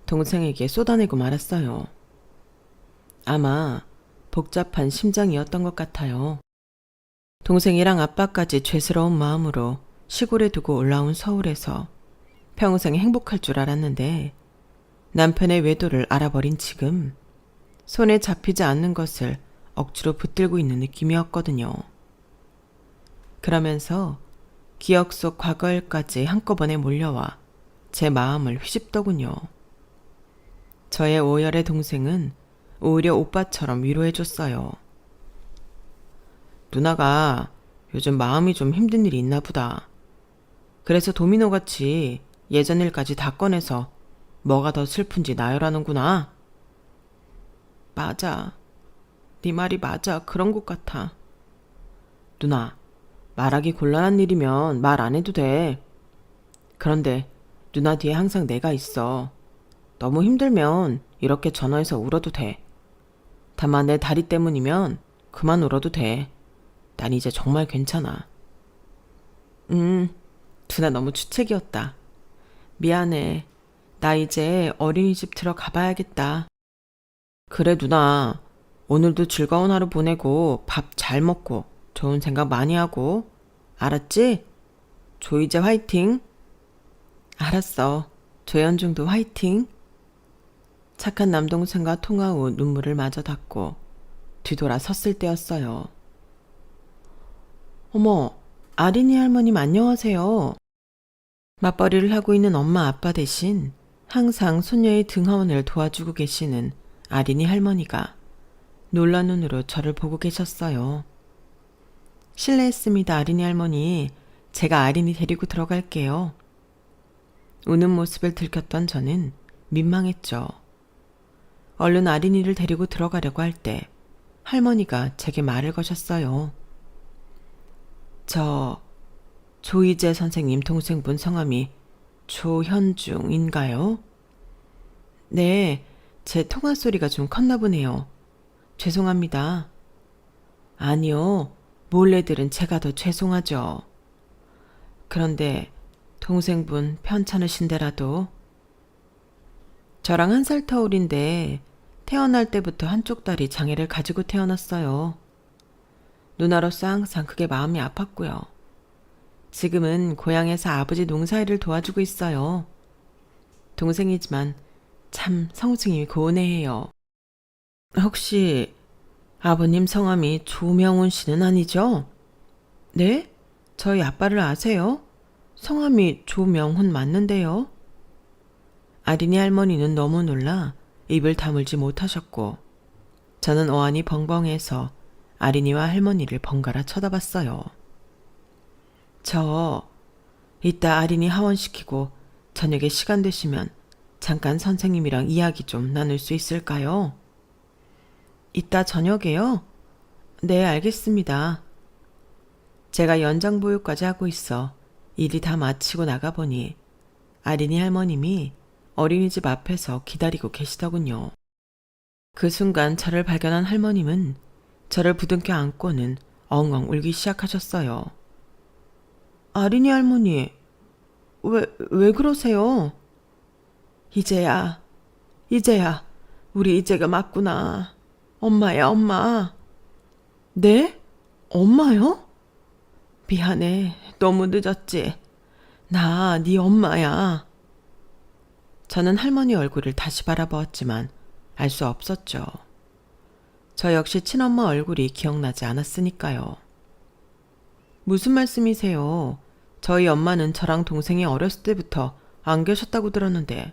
동생에게 쏟아내고 말았어요. 아마 복잡한 심정이었던 것 같아요. 동생이랑 아빠까지 죄스러운 마음으로 시골에 두고 올라온 서울에서 평생 행복할 줄 알았는데 남편의 외도를 알아버린 지금 손에 잡히지 않는 것을 억지로 붙들고 있는 느낌이었거든요. 그러면서 기억 속 과거일까지 한꺼번에 몰려와 제 마음을 휘집더군요. 저의 오열의 동생은 오히려 오빠처럼 위로해줬어요. 누나가 요즘 마음이 좀 힘든 일이 있나 보다. 그래서 도미노같이 예전 일까지 다 꺼내서 뭐가 더 슬픈지 나열하는구나. 맞아. 네 말이 맞아. 그런 것 같아. 누나, 말하기 곤란한 일이면 말 안 해도 돼. 그런데 누나 뒤에 항상 내가 있어. 너무 힘들면 이렇게 전화해서 울어도 돼. 다만 내 다리 때문이면 그만 울어도 돼. 난 이제 정말 괜찮아. 누나 너무 주책이었다. 미안해. 나 이제 어린이집 들어가 봐야겠다. 그래 누나. 오늘도 즐거운 하루 보내고 밥 잘 먹고 좋은 생각 많이 하고. 알았지? 조이제 화이팅. 알았어. 조현중도 화이팅. 착한 남동생과 통화 후 눈물을 마저 닦고 뒤돌아 섰을 때였어요. 어머, 아린이 할머님 안녕하세요. 맞벌이를 하고 있는 엄마 아빠 대신 항상 손녀의 등하원을 도와주고 계시는 아린이 할머니가 놀란 눈으로 저를 보고 계셨어요. 실례했습니다, 아린이 할머니. 제가 아린이 데리고 들어갈게요. 우는 모습을 들켰던 저는 민망했죠. 얼른 아린이를 데리고 들어가려고 할 때 할머니가 제게 말을 거셨어요. 저 조이제 선생님 동생분 성함이 조현중인가요? 네, 제 통화 소리가 좀 컸나 보네요. 죄송합니다. 아니요, 몰래 들은 제가 더 죄송하죠. 그런데 동생분 편찮으신데라도 저랑 1살 터울인데 태어날 때부터 한쪽 다리 장애를 가지고 태어났어요. 누나로서 항상 그게 마음이 아팠고요. 지금은 고향에서 아버지 농사일을 도와주고 있어요. 동생이지만 참 성승이 고운해해요. 혹시 아버님 성함이 조명훈 씨는 아니죠? 네? 저희 아빠를 아세요? 성함이 조명훈 맞는데요? 아린이 할머니는 너무 놀라 입을 다물지 못하셨고 저는 어안이 벙벙해서 아린이와 할머니를 번갈아 쳐다봤어요. 저 이따 아린이 하원시키고 저녁에 시간 되시면 잠깐 선생님이랑 이야기 좀 나눌 수 있을까요? 이따 저녁에요? 네, 알겠습니다. 제가 연장보육까지 하고 있어 일이 다 마치고 나가보니 아린이 할머님이 어린이집 앞에서 기다리고 계시더군요. 그 순간 저를 발견한 할머님은 저를 부둥켜 안고는 엉엉 울기 시작하셨어요. 아린이 할머니, 왜 그러세요? 이제야, 우리 이제가 맞구나. 엄마야, 엄마. 네? 엄마요? 미안해, 너무 늦었지. 나 네 엄마야. 저는 할머니 얼굴을 다시 바라보았지만 알 수 없었죠. 저 역시 친엄마 얼굴이 기억나지 않았으니까요. 무슨 말씀이세요? 저희 엄마는 저랑 동생이 어렸을 때부터 안 계셨다고 들었는데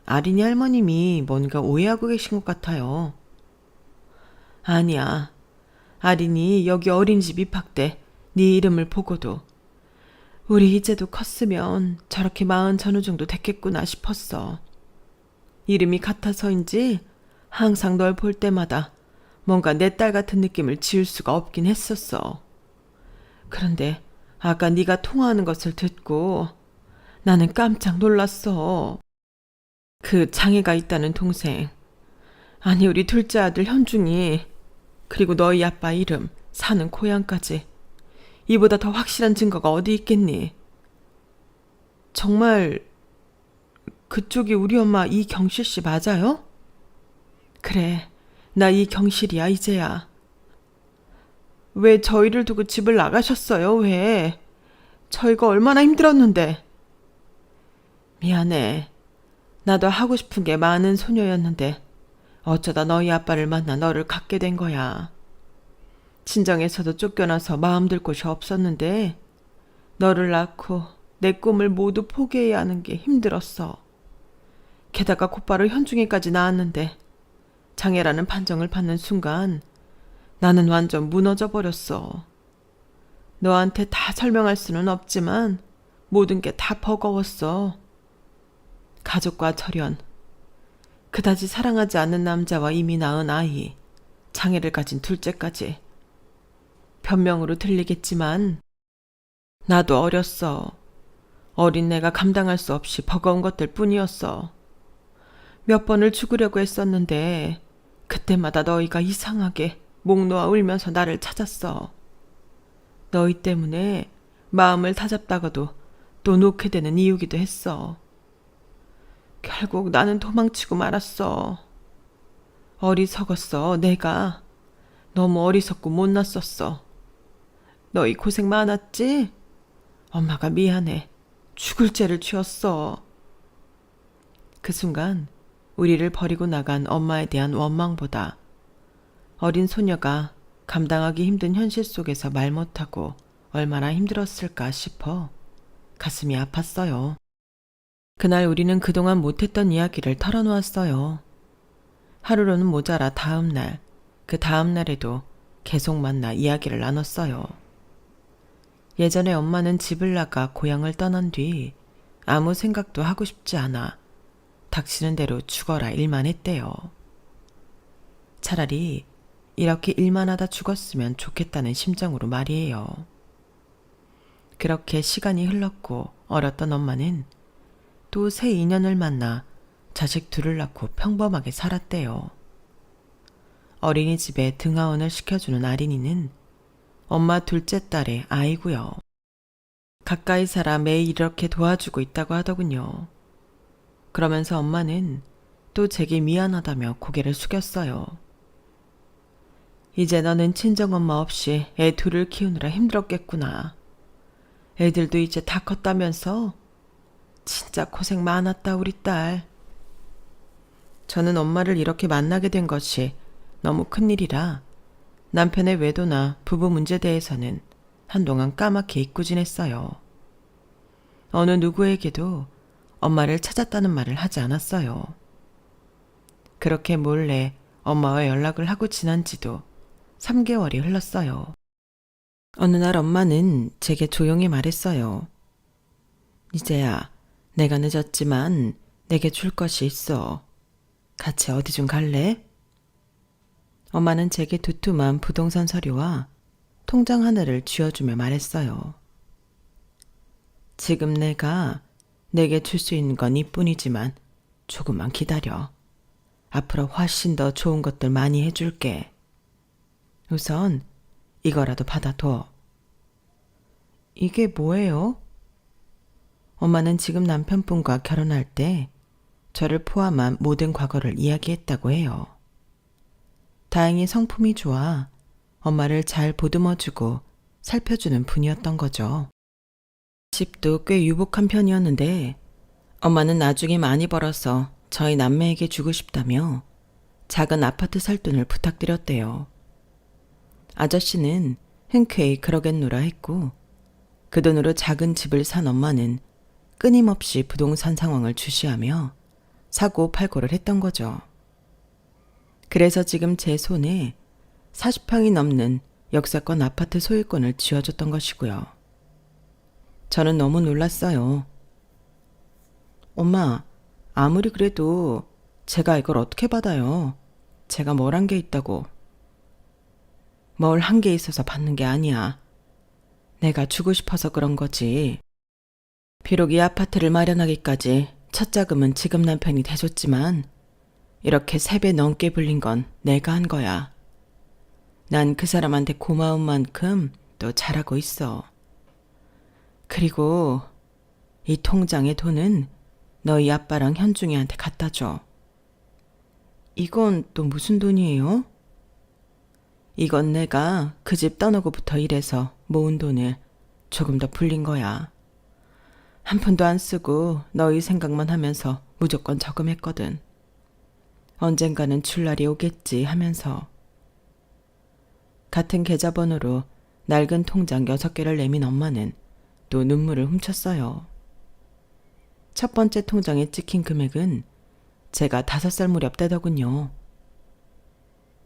아린이 할머님이 뭔가 오해하고 계신 것 같아요. 아니야. 아린이 여기 어린이집 입학 때 네 이름을 보고도 우리 이제도 컸으면 저렇게 40 전후 정도 됐겠구나 싶었어. 이름이 같아서인지 항상 널 볼 때마다 뭔가 내 딸 같은 느낌을 지울 수가 없긴 했었어. 그런데 아까 네가 통화하는 것을 듣고 나는 깜짝 놀랐어. 그 장애가 있다는 동생, 아니 우리 둘째 아들 현중이, 그리고 너희 아빠 이름, 사는 고향까지 이보다 더 확실한 증거가 어디 있겠니? 정말 그쪽이 우리 엄마 이경실 씨 맞아요? 그래, 나 이경실이야 이제야. 왜 저희를 두고 집을 나가셨어요? 왜? 저희가 얼마나 힘들었는데. 미안해. 나도 하고 싶은 게 많은 소녀였는데 어쩌다 너희 아빠를 만나 너를 갖게 된 거야. 친정에서도 쫓겨나서 마음 들 곳이 없었는데 너를 낳고 내 꿈을 모두 포기해야 하는 게 힘들었어. 게다가 곧바로 현중이까지 낳았는데 장애라는 판정을 받는 순간 나는 완전 무너져 버렸어. 너한테 다 설명할 수는 없지만 모든 게 다 버거웠어. 가족과 절연, 그다지 사랑하지 않는 남자와 이미 낳은 아이, 장애를 가진 둘째까지. 변명으로 들리겠지만 나도 어렸어. 어린 내가 감당할 수 없이 버거운 것들 뿐이었어. 몇 번을 죽으려고 했었는데 그때마다 너희가 이상하게 목 놓아 울면서 나를 찾았어. 너희 때문에 마음을 다잡다가도 또 놓게 되는 이유기도 했어. 결국 나는 도망치고 말았어. 어리석었어, 내가. 너무 어리석고 못났었어. 너희 고생 많았지? 엄마가 미안해. 죽을 죄를 지었어. 그 순간 우리를 버리고 나간 엄마에 대한 원망보다 어린 소녀가 감당하기 힘든 현실 속에서 말 못하고 얼마나 힘들었을까 싶어 가슴이 아팠어요. 그날 우리는 그동안 못했던 이야기를 털어놓았어요. 하루로는 모자라 다음 날, 그 다음 날에도 계속 만나 이야기를 나눴어요. 예전에 엄마는 집을 나가 고향을 떠난 뒤 아무 생각도 하고 싶지 않아 닥치는 대로 죽어라 일만 했대요. 차라리 이렇게 일만 하다 죽었으면 좋겠다는 심정으로 말이에요. 그렇게 시간이 흘렀고 어렸던 엄마는 또 새 인연을 만나 자식 둘을 낳고 평범하게 살았대요. 어린이집에 등하원을 시켜주는 아린이는 엄마 둘째 딸의 아이고요. 가까이 살아 매일 이렇게 도와주고 있다고 하더군요. 그러면서 엄마는 또 제게 미안하다며 고개를 숙였어요. 이제 너는 친정엄마 없이 애 둘을 키우느라 힘들었겠구나. 애들도 이제 다 컸다면서? 진짜 고생 많았다 우리 딸. 저는 엄마를 이렇게 만나게 된 것이 너무 큰일이라 남편의 외도나 부부 문제에 대해서는 한동안 까맣게 잊고 지냈어요. 어느 누구에게도 엄마를 찾았다는 말을 하지 않았어요. 그렇게 몰래 엄마와 연락을 하고 지난 지도 3개월이 흘렀어요. 어느 날 엄마는 제게 조용히 말했어요. 이제야 내가 늦었지만 내게 줄 것이 있어. 같이 어디 좀 갈래? 엄마는 제게 두툼한 부동산 서류와 통장 하나를 쥐어주며 말했어요. 지금 내가 내게 줄 수 있는 건 이뿐이지만 조금만 기다려. 앞으로 훨씬 더 좋은 것들 많이 해줄게. 우선 이거라도 받아둬. 이게 뭐예요? 엄마는 지금 남편분과 결혼할 때 저를 포함한 모든 과거를 이야기했다고 해요. 다행히 성품이 좋아 엄마를 잘 보듬어주고 살펴주는 분이었던 거죠. 집도 꽤 유복한 편이었는데 엄마는 나중에 많이 벌어서 저희 남매에게 주고 싶다며 작은 아파트 살 돈을 부탁드렸대요. 아저씨는 흔쾌히 그러겠노라 했고 그 돈으로 작은 집을 산 엄마는 끊임없이 부동산 상황을 주시하며 사고 팔고를 했던 거죠. 그래서 지금 제 손에 40평이 넘는 역세권 아파트 소유권을 쥐어줬던 것이고요. 저는 너무 놀랐어요. 엄마, 아무리 그래도 제가 이걸 어떻게 받아요? 제가 뭘 한 게 있다고. 뭘 한 게 있어서 받는 게 아니야. 내가 주고 싶어서 그런 거지. 비록 이 아파트를 마련하기까지 첫 자금은 지금 남편이 대줬지만 이렇게 3배 넘게 불린 건 내가 한 거야. 난 그 사람한테 고마운 만큼 또 잘하고 있어. 그리고 이 통장의 돈은 너희 아빠랑 현중이한테 갖다 줘. 이건 또 무슨 돈이에요? 이건 내가 그 집 떠나고부터 일해서 모은 돈을 조금 더 불린 거야. 한 푼도 안 쓰고 너희 생각만 하면서 무조건 저금했거든. 언젠가는 줄 날이 오겠지 하면서. 같은 계좌번호로 낡은 통장 6개를 내민 엄마는 또 눈물을 훔쳤어요. 첫 번째 통장에 찍힌 금액은 제가 5살 무렵 때더군요.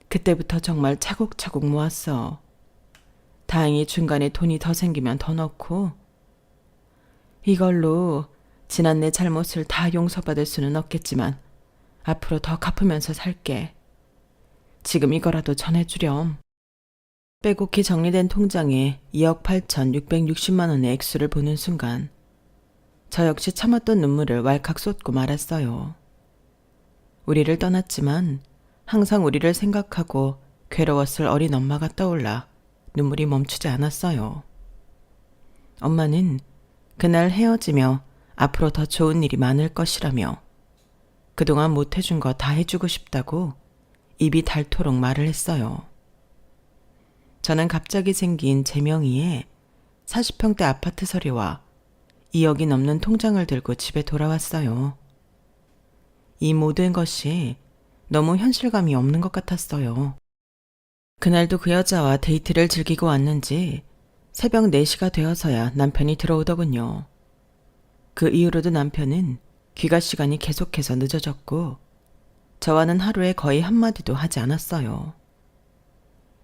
그때부터 정말 차곡차곡 모았어. 다행히 중간에 돈이 더 생기면 더 넣고 이걸로 지난 내 잘못을 다 용서받을 수는 없겠지만 앞으로 더 갚으면서 살게. 지금 이거라도 전해주렴. 빼곡히 정리된 통장에 2억 8,660만 원의 액수를 보는 순간 저 역시 참았던 눈물을 왈칵 쏟고 말았어요. 우리를 떠났지만 항상 우리를 생각하고 괴로웠을 어린 엄마가 떠올라 눈물이 멈추지 않았어요. 엄마는 그날 헤어지며 앞으로 더 좋은 일이 많을 것이라며 그동안 못해준 거 다 해주고 싶다고 입이 닳도록 말을 했어요. 저는 갑자기 생긴 제 명의의 40평대 아파트 서류와 2억이 넘는 통장을 들고 집에 돌아왔어요. 이 모든 것이 너무 현실감이 없는 것 같았어요. 그날도 그 여자와 데이트를 즐기고 왔는지 새벽 4시가 되어서야 남편이 들어오더군요. 그 이후로도 남편은 귀가 시간이 계속해서 늦어졌고 저와는 하루에 거의 한마디도 하지 않았어요.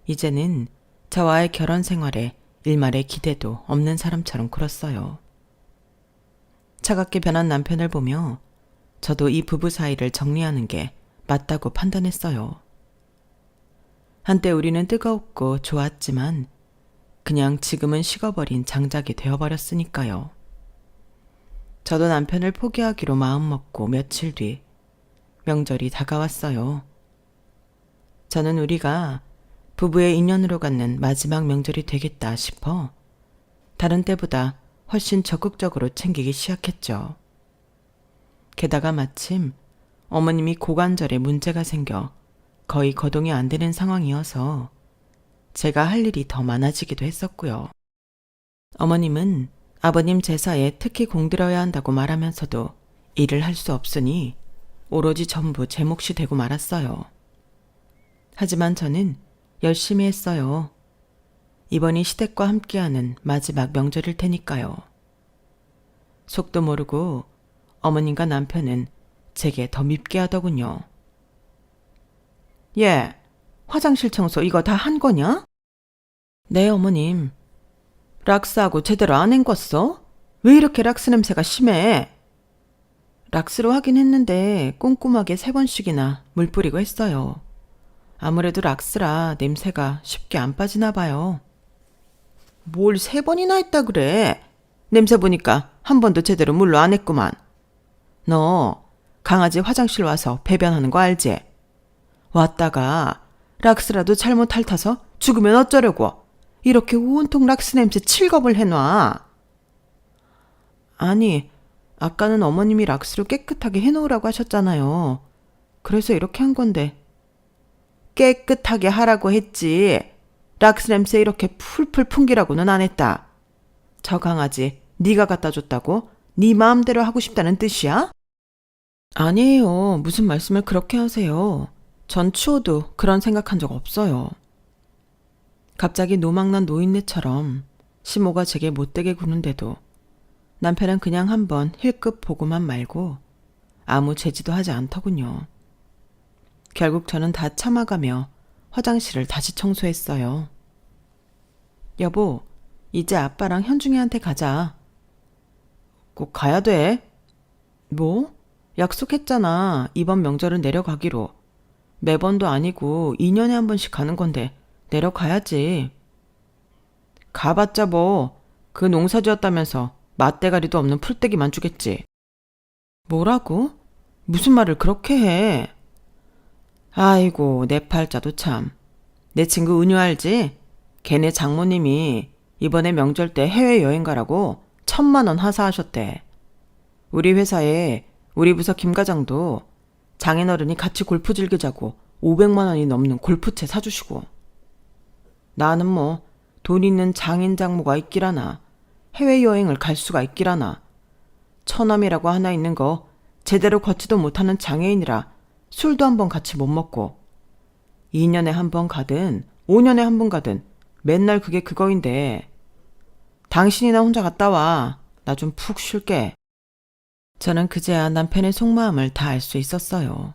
이제는 저와의 결혼 생활에 일말의 기대도 없는 사람처럼 굴었어요. 차갑게 변한 남편을 보며 저도 이 부부 사이를 정리하는 게 맞다고 판단했어요. 한때 우리는 뜨겁고 좋았지만 그냥 지금은 식어버린 장작이 되어버렸으니까요. 저도 남편을 포기하기로 마음먹고 며칠 뒤 명절이 다가왔어요. 저는 우리가 부부의 인연으로 갖는 마지막 명절이 되겠다 싶어 다른 때보다 훨씬 적극적으로 챙기기 시작했죠. 게다가 마침 어머님이 고관절에 문제가 생겨 거의 거동이 안 되는 상황이어서 제가 할 일이 더 많아지기도 했었고요. 어머님은 아버님 제사에 특히 공들여야 한다고 말하면서도 일을 할 수 없으니 오로지 전부 제 몫이 되고 말았어요. 하지만 저는 열심히 했어요. 이번이 시댁과 함께하는 마지막 명절일 테니까요. 속도 모르고 어머님과 남편은 제게 더 밉게 하더군요. 얘, 화장실 청소 이거 다 한 거냐? 네, 어머님. 락스하고 제대로 안 헹궜어? 왜 이렇게 락스 냄새가 심해? 락스로 하긴 했는데 꼼꼼하게 3번씩이나 물 뿌리고 했어요. 아무래도 락스라 냄새가 쉽게 안 빠지나 봐요. 뭘 3번이나 했다 그래? 냄새 보니까 한 번도 제대로 물로 안 했구만. 너 강아지 화장실 와서 배변하는 거 알지? 왔다가 락스라도 잘못 핥아서 죽으면 어쩌려고? 이렇게 온통 락스 냄새 칠겁을 해놔. 아니, 아까는 어머님이 락스로 깨끗하게 해놓으라고 하셨잖아요. 그래서 이렇게 한 건데. 깨끗하게 하라고 했지. 락스 냄새 이렇게 풀풀 풍기라고는 안 했다. 저 강아지 네가 갖다 줬다고? 네 마음대로 하고 싶다는 뜻이야? 아니에요. 무슨 말씀을 그렇게 하세요. 전 추워도 그런 생각한 적 없어요. 갑자기 노망난 노인네처럼 시모가 제게 못되게 구는데도 남편은 그냥 한번 힐끗 보고만 말고 아무 제지도 하지 않더군요. 결국 저는 다 참아가며 화장실을 다시 청소했어요. 여보, 이제 아빠랑 현중이한테 가자. 꼭 가야 돼? 뭐? 약속했잖아. 이번 명절은 내려가기로. 매번도 아니고 2년에 한 번씩 가는 건데 내려가야지. 가봤자 뭐 그 농사 지었다면서 맛대가리도 없는 풀떼기만 주겠지. 뭐라고? 무슨 말을 그렇게 해? 아이고 내 팔자도 참. 내 친구 은유 알지? 걔네 장모님이 이번에 명절 때 해외여행 가라고 1,000만 원 하사하셨대. 우리 회사에 우리 부서 김 과장도 장인어른이 같이 골프 즐기자고 500만 원이 넘는 골프채 사주시고. 나는 뭐 돈 있는 장인 장모가 있기라나 해외여행을 갈 수가 있기라나 처남이라고 하나 있는 거 제대로 걷지도 못하는 장애인이라 술도 한 번 같이 못 먹고 2년에 한 번 가든 5년에 한 번 가든 맨날 그게 그거인데 당신이나 혼자 갔다 와. 나 좀 푹 쉴게. 저는 그제야 남편의 속마음을 다 알 수 있었어요.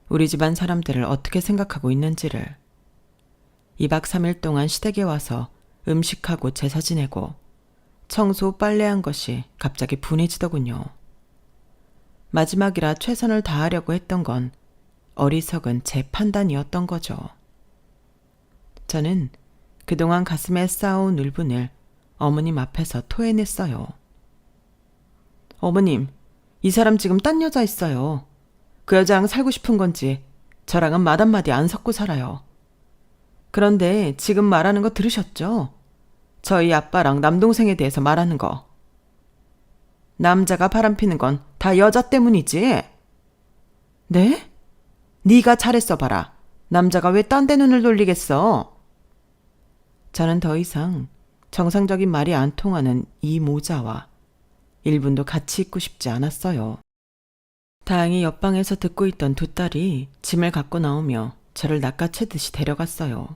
우리 집안 사람들을 어떻게 생각하고 있는지를. 2박 3일 동안 시댁에 와서 음식하고 제사 지내고 청소 빨래한 것이 갑자기 분해지더군요. 마지막이라 최선을 다하려고 했던 건 어리석은 제 판단이었던 거죠. 저는 그동안 가슴에 쌓아온 울분을 어머님 앞에서 토해냈어요. 어머님, 이 사람 지금 딴 여자 있어요. 그 여자랑 살고 싶은 건지 저랑은 말 한마디 안 섞고 살아요. 그런데 지금 말하는 거 들으셨죠? 저희 아빠랑 남동생에 대해서 말하는 거. 남자가 바람피는 건 다 여자 때문이지. 네? 네가 잘했어 봐라. 남자가 왜 딴 데 눈을 돌리겠어? 저는 더 이상 정상적인 말이 안 통하는 이 모자와 1분도 같이 있고 싶지 않았어요. 다행히 옆방에서 듣고 있던 두 딸이 짐을 갖고 나오며 저를 낚아채듯이 데려갔어요.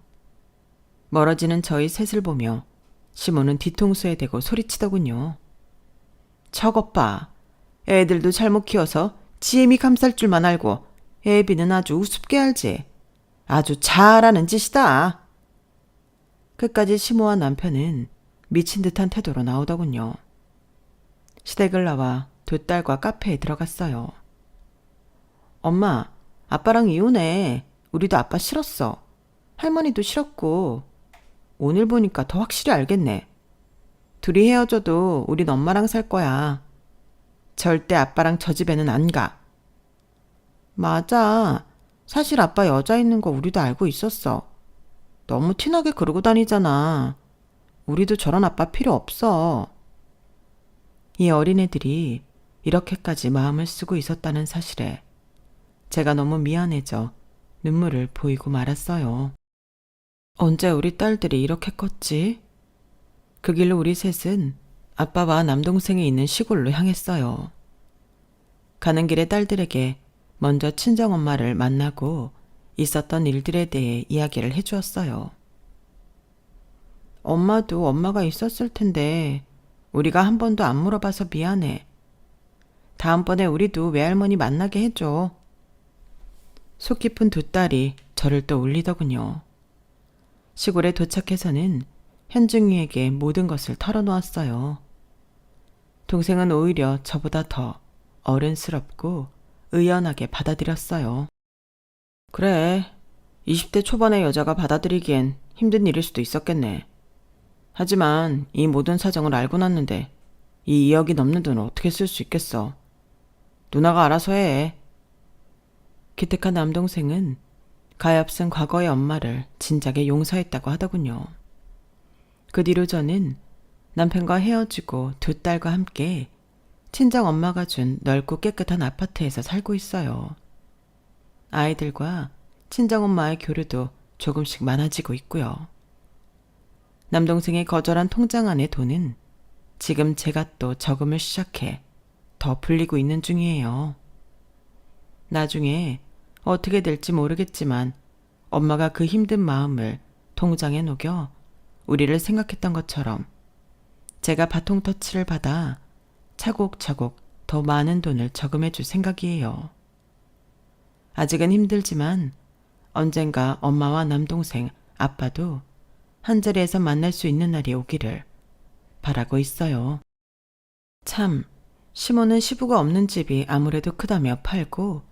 멀어지는 저희 셋을 보며 시모는 뒤통수에 대고 소리치더군요. 저것 봐. 애들도 잘못 키워서 지엠이 감쌀 줄만 알고 애비는 아주 우습게 알지. 아주 잘하는 짓이다. 끝까지 시모와 남편은 미친 듯한 태도로 나오더군요. 시댁을 나와 두 딸과 카페에 들어갔어요. 엄마, 아빠랑 이혼해. 우리도 아빠 싫었어. 할머니도 싫었고. 오늘 보니까 더 확실히 알겠네. 둘이 헤어져도 우린 엄마랑 살 거야. 절대 아빠랑 저 집에는 안 가. 맞아. 사실 아빠 여자 있는 거 우리도 알고 있었어. 너무 티나게 그러고 다니잖아. 우리도 저런 아빠 필요 없어. 이 어린애들이 이렇게까지 마음을 쓰고 있었다는 사실에 제가 너무 미안해져 눈물을 보이고 말았어요. 언제 우리 딸들이 이렇게 컸지? 그 길로 우리 셋은 아빠와 남동생이 있는 시골로 향했어요. 가는 길에 딸들에게 먼저 친정엄마를 만나고 있었던 일들에 대해 이야기를 해주었어요. 엄마도 엄마가 있었을 텐데 우리가 한 번도 안 물어봐서 미안해. 다음번에 우리도 외할머니 만나게 해줘. 속 깊은 두 딸이 저를 또 울리더군요. 시골에 도착해서는 현중이에게 모든 것을 털어놓았어요. 동생은 오히려 저보다 더 어른스럽고 의연하게 받아들였어요. 그래, 20대 초반의 여자가 받아들이기엔 힘든 일일 수도 있었겠네. 하지만 이 모든 사정을 알고 났는데 이 2억이 넘는 돈을 어떻게 쓸 수 있겠어. 누나가 알아서 해. 기특한 남동생은 가엾은 과거의 엄마를 진작에 용서했다고 하더군요. 그 뒤로 저는 남편과 헤어지고 두 딸과 함께 친정 엄마가 준 넓고 깨끗한 아파트에서 살고 있어요. 아이들과 친정 엄마의 교류도 조금씩 많아지고 있고요. 남동생의 거절한 통장 안의 돈은 지금 제가 또 저금을 시작해 더 불리고 있는 중이에요. 나중에 어떻게 될지 모르겠지만 엄마가 그 힘든 마음을 통장에 녹여 우리를 생각했던 것처럼 제가 바통터치를 받아 차곡차곡 더 많은 돈을 저금해 줄 생각이에요. 아직은 힘들지만 언젠가 엄마와 남동생, 아빠도 한자리에서 만날 수 있는 날이 오기를 바라고 있어요. 참, 시모는 시부가 없는 집이 아무래도 크다며 팔고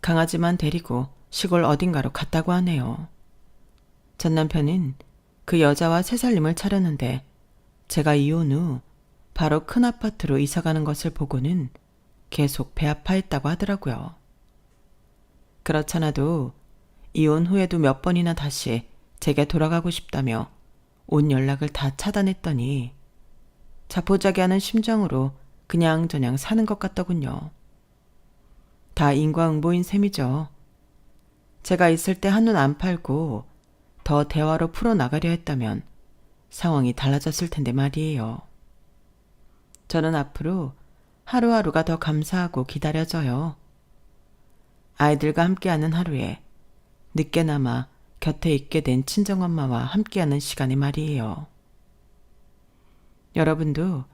강아지만 데리고 시골 어딘가로 갔다고 하네요. 전 남편은 그 여자와 새 살림을 차렸는데 제가 이혼 후 바로 큰 아파트로 이사가는 것을 보고는 계속 배 아파했다고 하더라고요. 그렇잖아도 이혼 후에도 몇 번이나 다시 제게 돌아가고 싶다며 온 연락을 다 차단했더니 자포자기하는 심정으로 그냥저냥 사는 것 같더군요. 다 인과응보인 셈이죠. 제가 있을 때 한눈 안 팔고 더 대화로 풀어나가려 했다면 상황이 달라졌을 텐데 말이에요. 저는 앞으로 하루하루가 더 감사하고 기다려져요. 아이들과 함께하는 하루에 늦게나마 곁에 있게 된 친정엄마와 함께하는 시간에 말이에요. 여러분도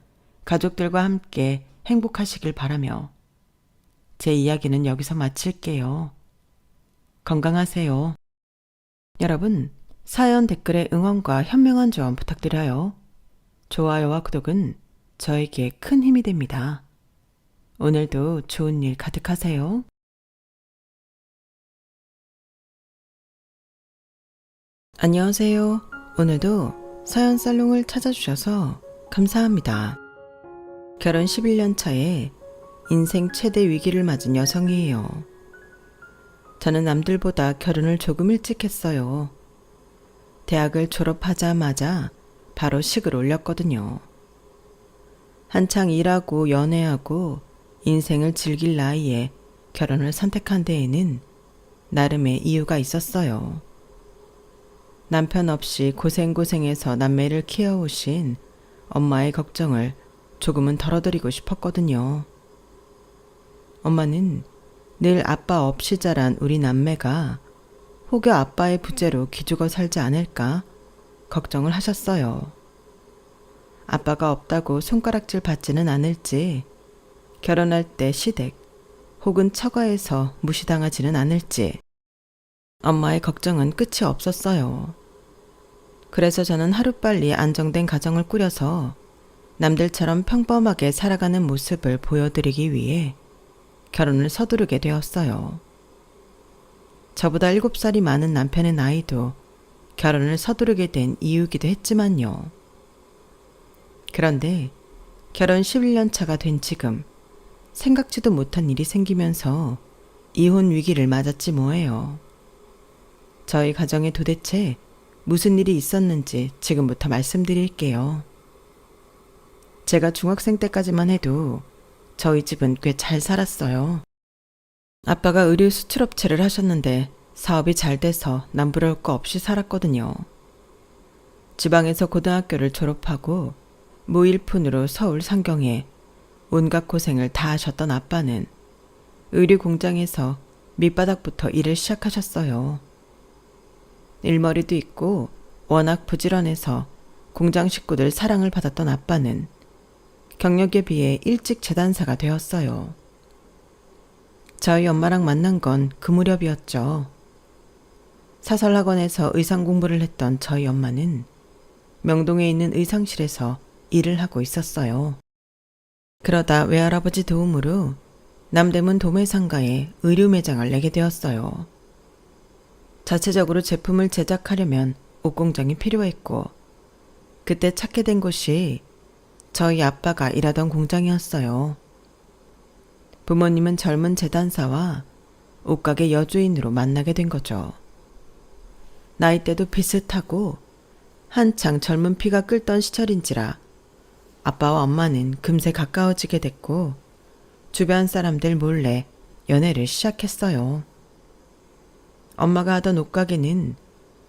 가족들과 함께 행복하시길 바라며 제 이야기는 여기서 마칠게요. 건강하세요. 여러분, 사연 댓글에 응원과 현명한 조언 부탁드려요. 좋아요와 구독은 저에게 큰 힘이 됩니다. 오늘도 좋은 일 가득하세요. 안녕하세요. 오늘도 사연 살롱을 찾아주셔서 감사합니다. 결혼 11년 차에 인생 최대 위기를 맞은 여성이에요. 저는 남들보다 결혼을 조금 일찍 했어요. 대학을 졸업하자마자 바로 식을 올렸거든요. 한창 일하고 연애하고 인생을 즐길 나이에 결혼을 선택한 데에는 나름의 이유가 있었어요. 남편 없이 고생고생해서 남매를 키워오신 엄마의 걱정을 조금은 덜어드리고 싶었거든요. 엄마는 늘 아빠 없이 자란 우리 남매가 혹여 아빠의 부재로 기죽어 살지 않을까 걱정을 하셨어요. 아빠가 없다고 손가락질 받지는 않을지, 결혼할 때 시댁 혹은 처가에서 무시당하지는 않을지 엄마의 걱정은 끝이 없었어요. 그래서 저는 하루빨리 안정된 가정을 꾸려서 남들처럼 평범하게 살아가는 모습을 보여드리기 위해 결혼을 서두르게 되었어요. 저보다 7살이 많은 남편의 나이도 결혼을 서두르게 된 이유이기도 했지만요. 그런데 결혼 11년 차가 된 지금 생각지도 못한 일이 생기면서 이혼 위기를 맞았지 뭐예요. 저희 가정에 도대체 무슨 일이 있었는지 지금부터 말씀드릴게요. 제가 중학생 때까지만 해도 저희 집은 꽤 잘 살았어요. 아빠가 의류 수출업체를 하셨는데 사업이 잘 돼서 남부러울 거 없이 살았거든요. 지방에서 고등학교를 졸업하고 무일푼으로 서울 상경에 온갖 고생을 다 하셨던 아빠는 의류 공장에서 밑바닥부터 일을 시작하셨어요. 일머리도 있고 워낙 부지런해서 공장 식구들 사랑을 받았던 아빠는 경력에 비해 일찍 재단사가 되었어요. 저희 엄마랑 만난 건 그 무렵이었죠. 사설학원에서 의상 공부를 했던 저희 엄마는 명동에 있는 의상실에서 일을 하고 있었어요. 그러다 외할아버지 도움으로 남대문 도매상가에 의류 매장을 내게 되었어요. 자체적으로 제품을 제작하려면 옷공장이 필요했고 그때 찾게 된 곳이 저희 아빠가 일하던 공장이었어요. 부모님은 젊은 재단사와 옷가게 여주인으로 만나게 된 거죠. 나이대도 비슷하고 한창 젊은 피가 끓던 시절인지라 아빠와 엄마는 금세 가까워지게 됐고 주변 사람들 몰래 연애를 시작했어요. 엄마가 하던 옷가게는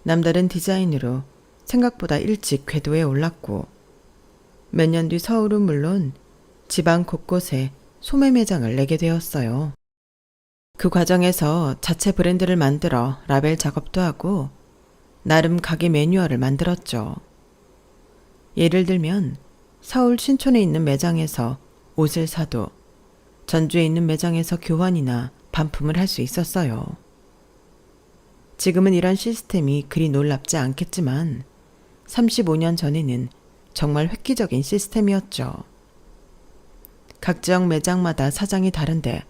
남다른 디자인으로 생각보다 일찍 궤도에 올랐고 몇 년 뒤 서울은 물론 지방 곳곳에 소매 매장을 내게 되었어요. 그 과정에서 자체 브랜드를 만들어 라벨 작업도 하고 나름 가게 매뉴얼을 만들었죠. 예를 들면 서울 신촌에 있는 매장에서 옷을 사도 전주에 있는 매장에서 교환이나 반품을 할 수 있었어요. 지금은 이런 시스템이 그리 놀랍지 않겠지만 35년 전에는 정말 획기적인 시스템이었죠. 각 지역 매장마다 사장이 다른데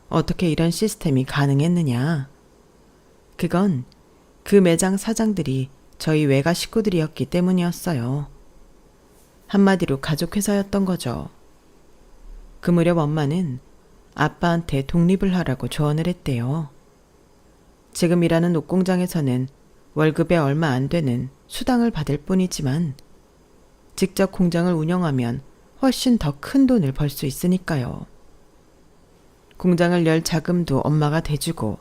어떻게 이런 시스템이 가능했느냐? 그건 그 매장 사장들이 저희 외가 식구들이었기 때문이었어요. 한마디로 가족회사였던 거죠. 그 무렵 엄마는 아빠한테 독립을 하라고 조언을 했대요. 지금 일하는 옷공장에서는 월급에 얼마 안 되는 수당을 받을 뿐이지만 직접 공장을 운영하면 훨씬 더 큰 돈을 벌 수 있으니까요. 공장을 열 자금도 엄마가 대주고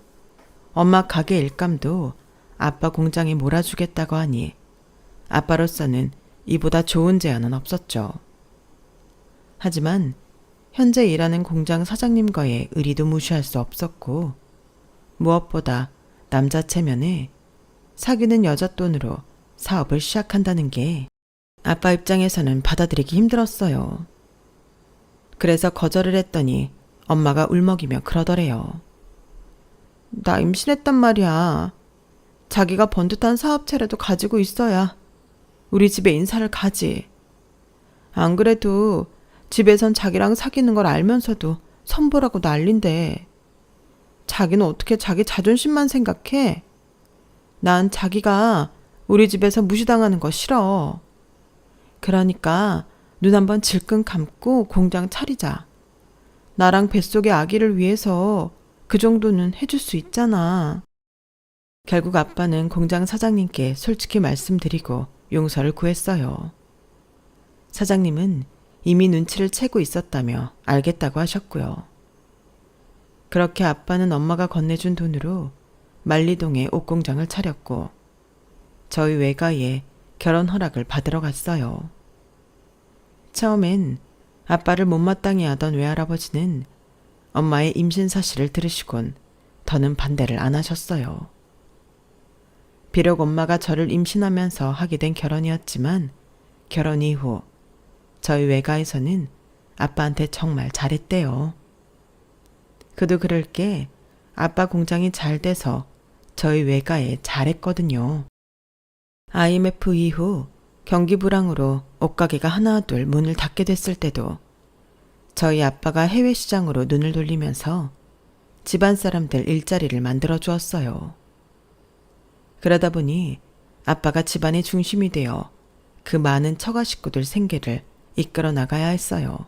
엄마 가게 일감도 아빠 공장에 몰아주겠다고 하니 아빠로서는 이보다 좋은 제안은 없었죠. 하지만 현재 일하는 공장 사장님과의 의리도 무시할 수 없었고 무엇보다 남자 체면에 사귀는 여자 돈으로 사업을 시작한다는 게 아빠 입장에서는 받아들이기 힘들었어요. 그래서 거절을 했더니 엄마가 울먹이며 그러더래요. 나 임신했단 말이야. 자기가 번듯한 사업체라도 가지고 있어야 우리 집에 인사를 가지. 안 그래도 집에선 자기랑 사귀는 걸 알면서도 선보라고 난린데 자기는 어떻게 자기 자존심만 생각해? 난 자기가 우리 집에서 무시당하는 거 싫어. 그러니까 눈 한번 질끈 감고 공장 차리자. 나랑 뱃속의 아기를 위해서 그 정도는 해줄 수 있잖아. 결국 아빠는 공장 사장님께 솔직히 말씀드리고 용서를 구했어요. 사장님은 이미 눈치를 채고 있었다며 알겠다고 하셨고요. 그렇게 아빠는 엄마가 건네준 돈으로 만리동에 옷공장을 차렸고 저희 외가에 결혼 허락을 받으러 갔어요. 처음엔 아빠를 못마땅해 하던 외할아버지는 엄마의 임신 사실을 들으시곤 더는 반대를 안 하셨어요. 비록 엄마가 저를 임신하면서 하게 된 결혼이었지만 결혼 이후 저희 외가에서는 아빠한테 정말 잘했대요. 그도 그럴 게 아빠 공장이 잘 돼서 저희 외가에 잘했거든요. IMF 이후 경기 불황으로 옷가게가 하나둘 문을 닫게 됐을 때도 저희 아빠가 해외 시장으로 눈을 돌리면서 집안 사람들 일자리를 만들어 주었어요. 그러다 보니 아빠가 집안의 중심이 되어 그 많은 처가 식구들 생계를 이끌어 나가야 했어요.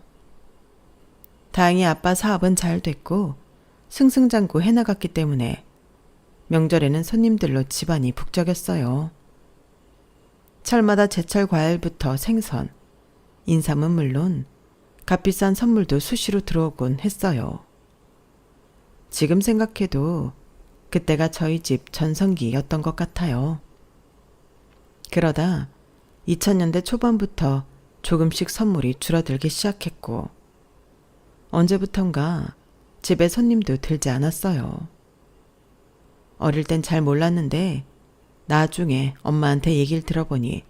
다행히 아빠 사업은 잘 됐고 승승장구 해나갔기 때문에 명절에는 손님들로 집안이 북적였어요. 철마다 제철 과일부터 생선, 인삼은 물론 값비싼 선물도 수시로 들어오곤 했어요. 지금 생각해도 그때가 저희 집 전성기였던 것 같아요. 그러다 2000년대 초반부터 조금씩 선물이 줄어들기 시작했고 언제부턴가 집에 손님도 들지 않았어요. 어릴 땐 잘 몰랐는데 나중에 엄마한테 얘기를 들어보니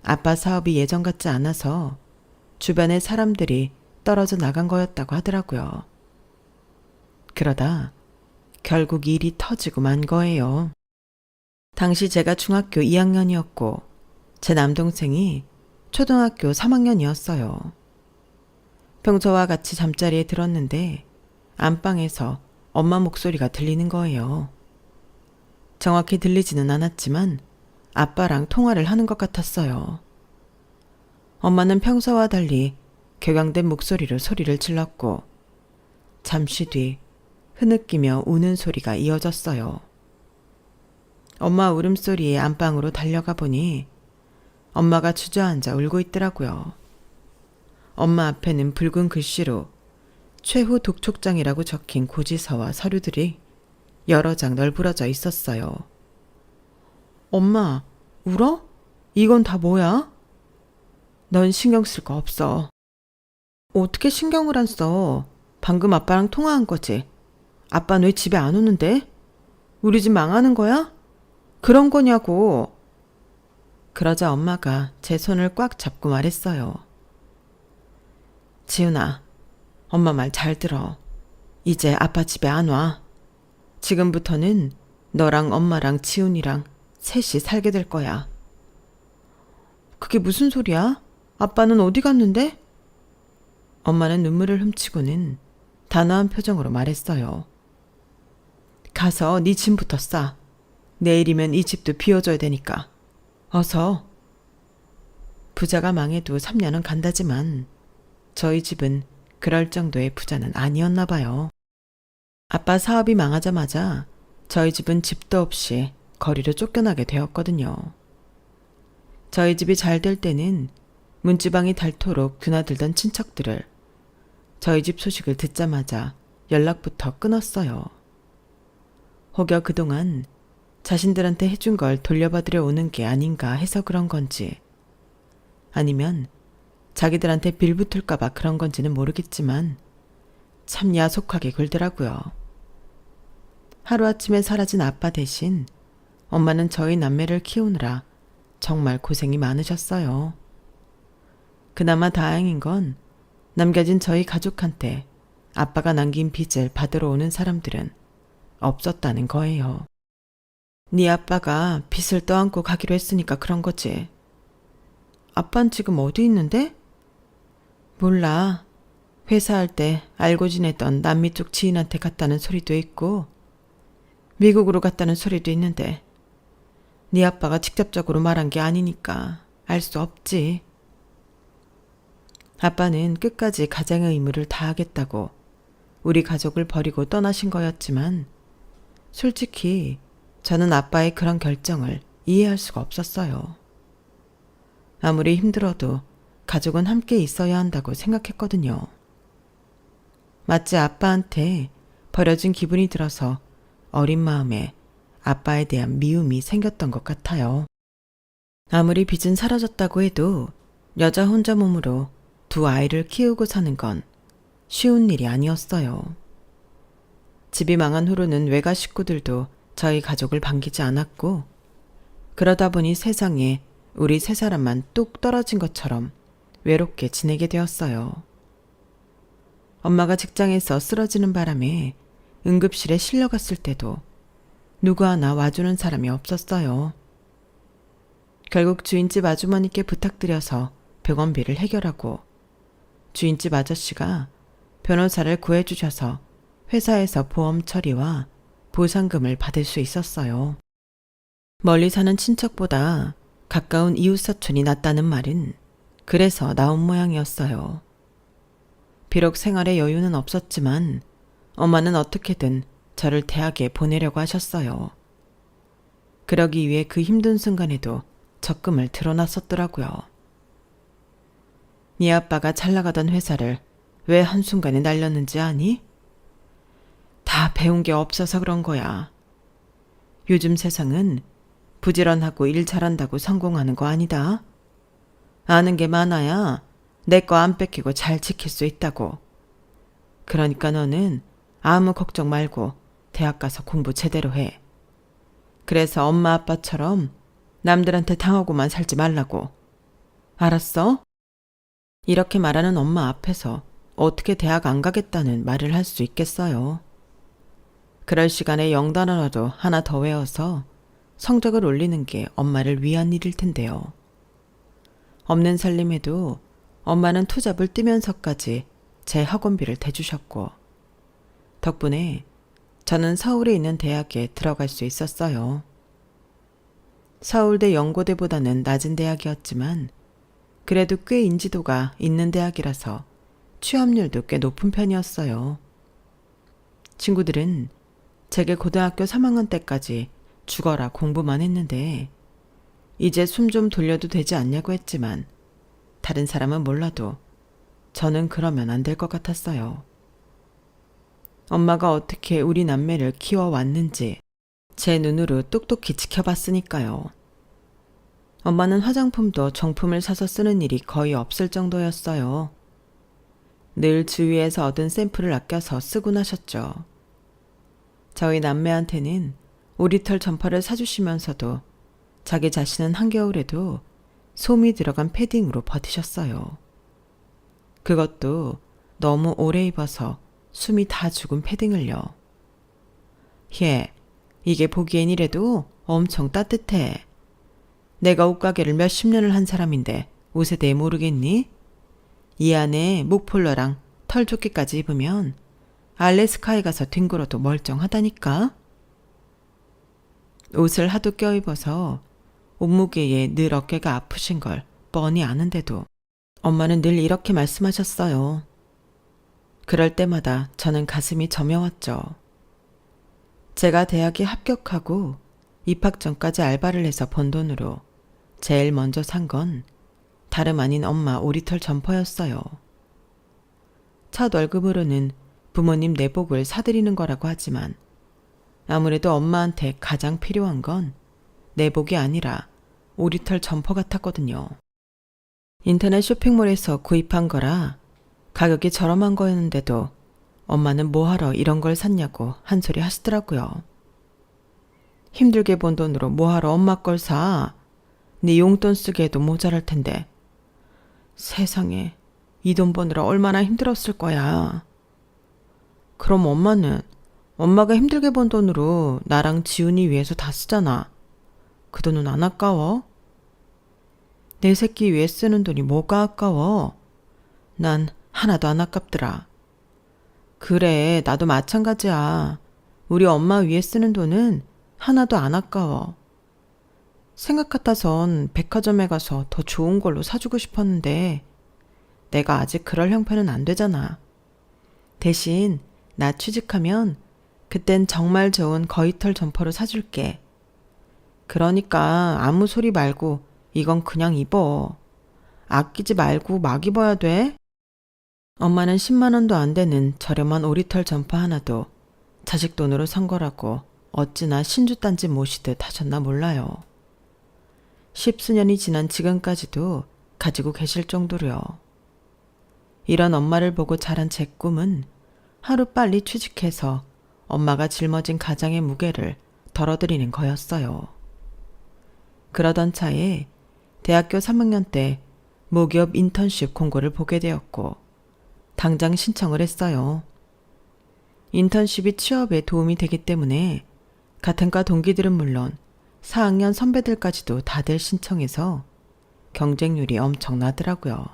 아빠 사업이 예전 같지 않아서 주변의 사람들이 떨어져 나간 거였다고 하더라고요. 그러다 결국 일이 터지고 만 거예요. 당시 제가 중학교 2학년이었고 제 남동생이 초등학교 3학년이었어요. 평소와 같이 잠자리에 들었는데 안방에서 엄마 목소리가 들리는 거예요. 정확히 들리지는 않았지만 아빠랑 통화를 하는 것 같았어요. 엄마는 평소와 달리 격양된 목소리로 소리를 질렀고 잠시 뒤 흐느끼며 우는 소리가 이어졌어요. 엄마 울음소리에 안방으로 달려가 보니 엄마가 주저앉아 울고 있더라고요. 엄마 앞에는 붉은 글씨로 최후 독촉장이라고 적힌 고지서와 서류들이 여러 장 널브러져 있었어요. 엄마, 울어? 이건 다 뭐야? 넌 신경 쓸 거 없어. 어떻게 신경을 안 써? 방금 아빠랑 통화한 거지. 아빠는 왜 집에 안 오는데? 우리 집 망하는 거야? 그런 거냐고. 그러자 엄마가 제 손을 꽉 잡고 말했어요. 지훈아, 엄마 말 잘 들어. 이제 아빠 집에 안 와. 지금부터는 너랑 엄마랑 지훈이랑 셋이 살게 될 거야. 그게 무슨 소리야? 아빠는 어디 갔는데? 엄마는 눈물을 훔치고는 단호한 표정으로 말했어요. 가서 네 짐부터 싸. 내일이면 이 집도 비워줘야 되니까. 어서. 부자가 망해도 3년은 간다지만 저희 집은 그럴 정도의 부자는 아니었나 봐요. 아빠 사업이 망하자마자 저희 집은 집도 없이 거리로 쫓겨나게 되었거든요. 저희 집이 잘 될 때는 문지방이 닳도록 드나들던 친척들을 저희 집 소식을 듣자마자 연락부터 끊었어요. 혹여 그동안 자신들한테 해준 걸 돌려받으려 오는 게 아닌가 해서 그런 건지 아니면 자기들한테 빌붙을까봐 그런 건지는 모르겠지만 참 야속하게 굴더라고요. 하루아침에 사라진 아빠 대신 엄마는 저희 남매를 키우느라 정말 고생이 많으셨어요. 그나마 다행인 건 남겨진 저희 가족한테 아빠가 남긴 빚을 받으러 오는 사람들은 없었다는 거예요. 네 아빠가 빚을 떠안고 가기로 했으니까 그런 거지. 아빠는 지금 어디 있는데? 몰라. 회사할 때 알고 지냈던 남미 쪽 지인한테 갔다는 소리도 있고 미국으로 갔다는 소리도 있는데 네 아빠가 직접적으로 말한 게 아니니까 알 수 없지. 아빠는 끝까지 가장의 의무를 다하겠다고 우리 가족을 버리고 떠나신 거였지만 솔직히 저는 아빠의 그런 결정을 이해할 수가 없었어요. 아무리 힘들어도 가족은 함께 있어야 한다고 생각했거든요. 마치 아빠한테 버려진 기분이 들어서 어린 마음에 아빠에 대한 미움이 생겼던 것 같아요. 아무리 빚은 사라졌다고 해도 여자 혼자 몸으로 두 아이를 키우고 사는 건 쉬운 일이 아니었어요. 집이 망한 후로는 외가 식구들도 저희 가족을 반기지 않았고 그러다 보니 세상에 우리 세 사람만 뚝 떨어진 것처럼 외롭게 지내게 되었어요. 엄마가 직장에서 쓰러지는 바람에 응급실에 실려갔을 때도 누구 하나 와주는 사람이 없었어요. 결국 주인집 아주머니께 부탁드려서 병원비를 해결하고 주인집 아저씨가 변호사를 구해주셔서 회사에서 보험 처리와 보상금을 받을 수 있었어요. 멀리 사는 친척보다 가까운 이웃사촌이 낫다는 말은 그래서 나온 모양이었어요. 비록 생활에 여유는 없었지만 엄마는 어떻게든 저를 대학에 보내려고 하셨어요. 그러기 위해 그 힘든 순간에도 적금을 들어놨었더라고요. 네 아빠가 잘 나가던 회사를 왜 한순간에 날렸는지 아니? 다 배운 게 없어서 그런 거야. 요즘 세상은 부지런하고 일 잘한다고 성공하는 거 아니다. 아는 게 많아야 내 거 안 뺏기고 잘 지킬 수 있다고. 그러니까 너는 아무 걱정 말고 대학 가서 공부 제대로 해. 그래서 엄마 아빠처럼 남들한테 당하고만 살지 말라고. 알았어? 이렇게 말하는 엄마 앞에서 어떻게 대학 안 가겠다는 말을 할 수 있겠어요. 그럴 시간에 영단어라도 하나 더 외워서 성적을 올리는 게 엄마를 위한 일일 텐데요. 없는 살림에도 엄마는 투잡을 뛰면서까지 제 학원비를 대주셨고, 덕분에 저는 서울에 있는 대학에 들어갈 수 있었어요. 서울대 연고대보다는 낮은 대학이었지만 그래도 꽤 인지도가 있는 대학이라서 취업률도 꽤 높은 편이었어요. 친구들은 제게 고등학교 3학년 때까지 죽어라 공부만 했는데 이제 숨 좀 돌려도 되지 않냐고 했지만 다른 사람은 몰라도 저는 그러면 안 될 것 같았어요. 엄마가 어떻게 우리 남매를 키워왔는지 제 눈으로 똑똑히 지켜봤으니까요. 엄마는 화장품도 정품을 사서 쓰는 일이 거의 없을 정도였어요. 늘 주위에서 얻은 샘플을 아껴서 쓰곤 하셨죠. 저희 남매한테는 오리털 점퍼를 사주시면서도 자기 자신은 한겨울에도 솜이 들어간 패딩으로 버티셨어요. 그것도 너무 오래 입어서 숨이 다 죽은 패딩을요. 예, 이게 보기엔 이래도 엄청 따뜻해. 내가 옷가게를 몇십 년을 한 사람인데 옷에 대해 모르겠니? 이 안에 목폴러랑 털조끼까지 입으면 알래스카에 가서 뒹굴어도 멀쩡하다니까. 옷을 하도 껴입어서 옷무게에 늘 어깨가 아프신 걸 뻔히 아는데도 엄마는 늘 이렇게 말씀하셨어요. 그럴 때마다 저는 가슴이 저며왔죠. 제가 대학에 합격하고 입학 전까지 알바를 해서 번 돈으로 제일 먼저 산 건 다름 아닌 엄마 오리털 점퍼였어요. 첫 월급으로는 부모님 내복을 사드리는 거라고 하지만 아무래도 엄마한테 가장 필요한 건 내복이 아니라 오리털 점퍼 같았거든요. 인터넷 쇼핑몰에서 구입한 거라 가격이 저렴한 거였는데도 엄마는 뭐하러 이런 걸 샀냐고 한 소리 하시더라고요. 힘들게 번 돈으로 뭐하러 엄마 걸 사? 네 용돈 쓰기에도 모자랄 텐데. 세상에, 이 돈 버느라 얼마나 힘들었을 거야. 그럼 엄마는 엄마가 힘들게 번 돈으로 나랑 지훈이 위해서 다 쓰잖아. 그 돈은 안 아까워? 내 새끼 위해 쓰는 돈이 뭐가 아까워? 난 하나도 안 아깝더라. 그래, 나도 마찬가지야. 우리 엄마 위해 쓰는 돈은 하나도 안 아까워. 생각 같아선 백화점에 가서 더 좋은 걸로 사주고 싶었는데 내가 아직 그럴 형편은 안 되잖아. 대신 나 취직하면 그땐 정말 좋은 거위털 점퍼를 사줄게. 그러니까 아무 소리 말고 이건 그냥 입어. 아끼지 말고 막 입어야 돼. 엄마는 10만 원도 안 되는 저렴한 오리털 점퍼 하나도 자식 돈으로 산 거라고 어찌나 신주딴지 모시듯 하셨나 몰라요. 10수년이 지난 지금까지도 가지고 계실 정도로요. 이런 엄마를 보고 자란 제 꿈은 하루빨리 취직해서 엄마가 짊어진 가장의 무게를 덜어드리는 거였어요. 그러던 차에 대학교 3학년 때 모기업 인턴십 공고를 보게 되었고 당장 신청을 했어요. 인턴십이 취업에 도움이 되기 때문에 같은 과 동기들은 물론 4학년 선배들까지도 다들 신청해서 경쟁률이 엄청나더라고요.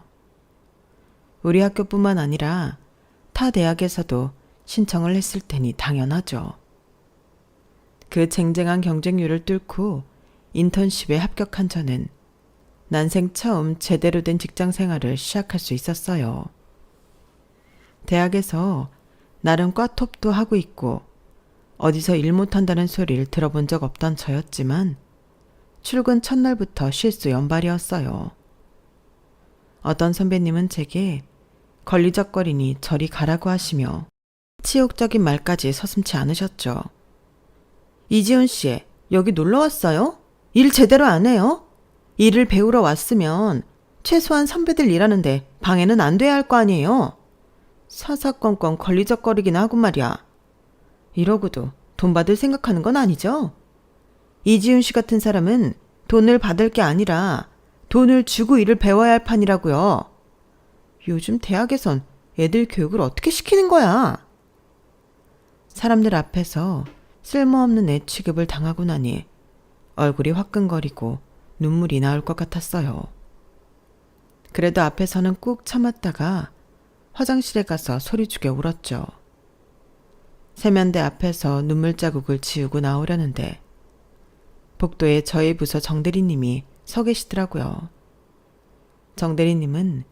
우리 학교뿐만 아니라 타 대학에서도 신청을 했을 테니 당연하죠. 그 쟁쟁한 경쟁률을 뚫고 인턴십에 합격한 저는 난생 처음 제대로 된 직장 생활을 시작할 수 있었어요. 대학에서 나름 과톱도 하고 있고 어디서 일 못한다는 소리를 들어본 적 없던 저였지만 출근 첫날부터 실수 연발이었어요. 어떤 선배님은 제게 걸리적거리니 저리 가라고 하시며 치욕적인 말까지 서슴지 않으셨죠. 이지훈 씨, 여기 놀러 왔어요? 일 제대로 안 해요? 일을 배우러 왔으면 최소한 선배들 일하는데 방해는 안 돼야 할 거 아니에요? 사사건건 걸리적거리긴 하고 말이야. 이러고도 돈 받을 생각하는 건 아니죠? 이지훈 씨 같은 사람은 돈을 받을 게 아니라 돈을 주고 일을 배워야 할 판이라고요. 요즘 대학에선 애들 교육을 어떻게 시키는 거야? 사람들 앞에서 쓸모없는 애 취급을 당하고 나니 얼굴이 화끈거리고 눈물이 나올 것 같았어요. 그래도 앞에서는 꾹 참았다가 화장실에 가서 소리죽여 울었죠. 세면대 앞에서 눈물 자국을 지우고 나오려는데 복도에 저희 부서 정대리님이 서 계시더라고요. 정대리님은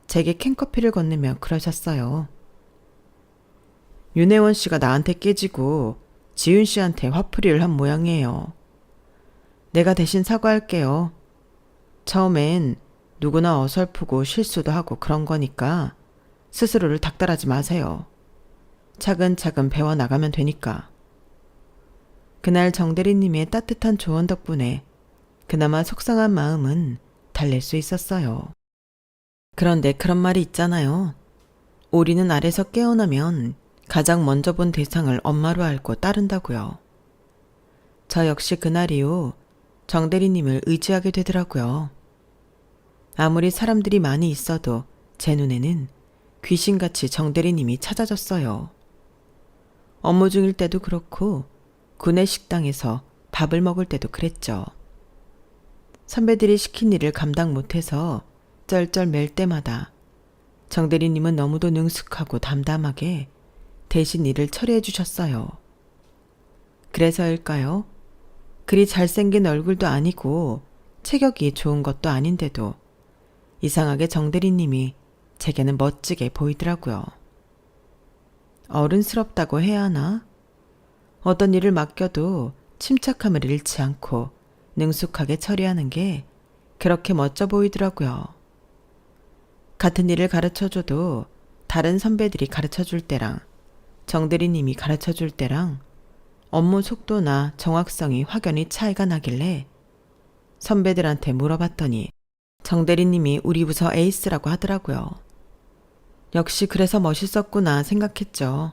제게 캔커피를 건네며 그러셨어요. 윤혜원 씨가 나한테 깨지고 지윤 씨한테 화풀이를 한 모양이에요. 내가 대신 사과할게요. 처음엔 누구나 어설프고 실수도 하고 그런 거니까 스스로를 닥달하지 마세요. 차근차근 배워나가면 되니까. 그날 정대리님의 따뜻한 조언 덕분에 그나마 속상한 마음은 달랠 수 있었어요. 그런데 그런 말이 있잖아요. 오리는 알에서 깨어나면 가장 먼저 본 대상을 엄마로 알고 따른다고요. 저 역시 그날 이후 정대리님을 의지하게 되더라고요. 아무리 사람들이 많이 있어도 제 눈에는 귀신같이 정대리님이 찾아졌어요. 업무 중일 때도 그렇고 구내 식당에서 밥을 먹을 때도 그랬죠. 선배들이 시킨 일을 감당 못해서 쩔쩔 맬 때마다 정대리님은 너무도 능숙하고 담담하게 대신 일을 처리해 주셨어요. 그래서일까요? 그리 잘생긴 얼굴도 아니고 체격이 좋은 것도 아닌데도 이상하게 정대리님이 제게는 멋지게 보이더라고요. 어른스럽다고 해야 하나? 어떤 일을 맡겨도 침착함을 잃지 않고 능숙하게 처리하는 게 그렇게 멋져 보이더라고요. 같은 일을 가르쳐줘도 다른 선배들이 가르쳐줄 때랑 정대리님이 가르쳐줄 때랑 업무 속도나 정확성이 확연히 차이가 나길래 선배들한테 물어봤더니 정대리님이 우리 부서 에이스라고 하더라고요. 역시 그래서 멋있었구나 생각했죠.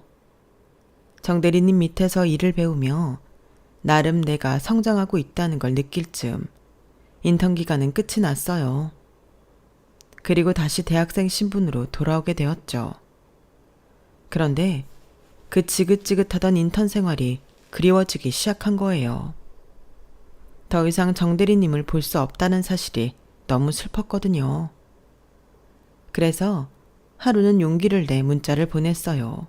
정대리님 밑에서 일을 배우며 나름 내가 성장하고 있다는 걸 느낄 즈음 인턴 기간은 끝이 났어요. 그리고 다시 대학생 신분으로 돌아오게 되었죠. 그런데 그 지긋지긋하던 인턴 생활이 그리워지기 시작한 거예요. 더 이상 정대리님을 볼 수 없다는 사실이 너무 슬펐거든요. 그래서 하루는 용기를 내 문자를 보냈어요.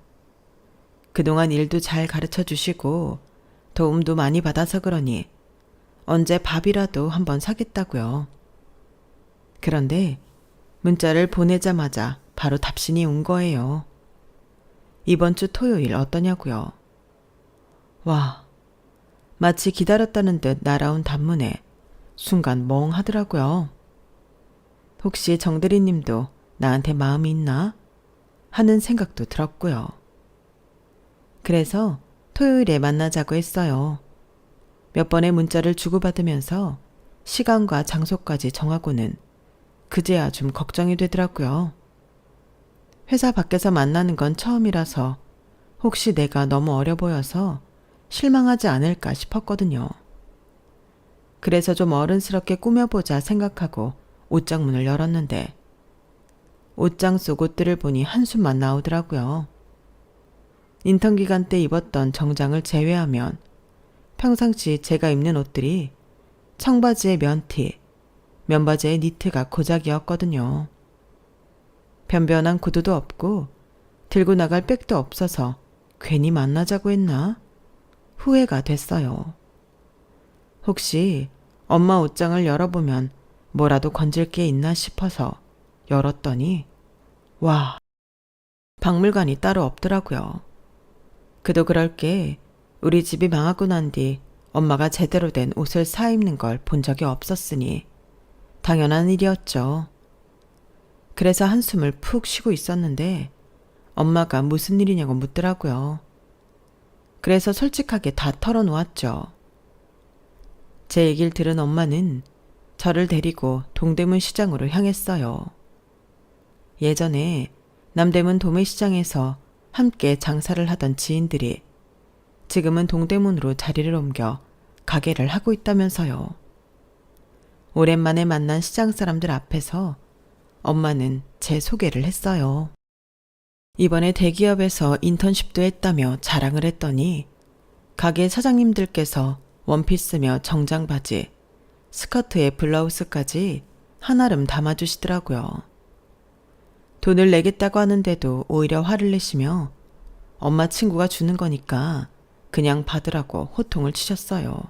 그동안 일도 잘 가르쳐 주시고 도움도 많이 받아서 그러니 언제 밥이라도 한번 사겠다고요. 그런데 문자를 보내자마자 바로 답신이 온 거예요. 이번 주 토요일 어떠냐고요. 와, 마치 기다렸다는 듯 날아온 단문에 순간 멍하더라고요. 혹시 정대리님도 나한테 마음이 있나? 하는 생각도 들었고요. 그래서 토요일에 만나자고 했어요. 몇 번의 문자를 주고받으면서 시간과 장소까지 정하고는 그제야 좀 걱정이 되더라고요. 회사 밖에서 만나는 건 처음이라서 혹시 내가 너무 어려 보여서 실망하지 않을까 싶었거든요. 그래서 좀 어른스럽게 꾸며보자 생각하고 옷장문을 열었는데 옷장 속 옷들을 보니 한숨만 나오더라고요. 인턴 기간 때 입었던 정장을 제외하면 평상시 제가 입는 옷들이 청바지에 면티, 면바지에 니트가 고작이었거든요. 변변한 구두도 없고 들고 나갈 백도 없어서 괜히 만나자고 했나? 후회가 됐어요. 혹시 엄마 옷장을 열어보면 뭐라도 건질 게 있나 싶어서 열었더니 와, 박물관이 따로 없더라고요. 그도 그럴 게 우리 집이 망하고 난 뒤 엄마가 제대로 된 옷을 사 입는 걸 본 적이 없었으니 당연한 일이었죠. 그래서 한숨을 푹 쉬고 있었는데 엄마가 무슨 일이냐고 묻더라고요. 그래서 솔직하게 다 털어놓았죠. 제 얘기를 들은 엄마는 저를 데리고 동대문 시장으로 향했어요. 예전에 남대문 도매시장에서 함께 장사를 하던 지인들이 지금은 동대문으로 자리를 옮겨 가게를 하고 있다면서요. 오랜만에 만난 시장 사람들 앞에서 엄마는 제 소개를 했어요. 이번에 대기업에서 인턴십도 했다며 자랑을 했더니 가게 사장님들께서 원피스며 정장 바지, 스커트에 블라우스까지 한아름 담아주시더라고요. 돈을 내겠다고 하는데도 오히려 화를 내시며 엄마 친구가 주는 거니까 그냥 받으라고 호통을 치셨어요.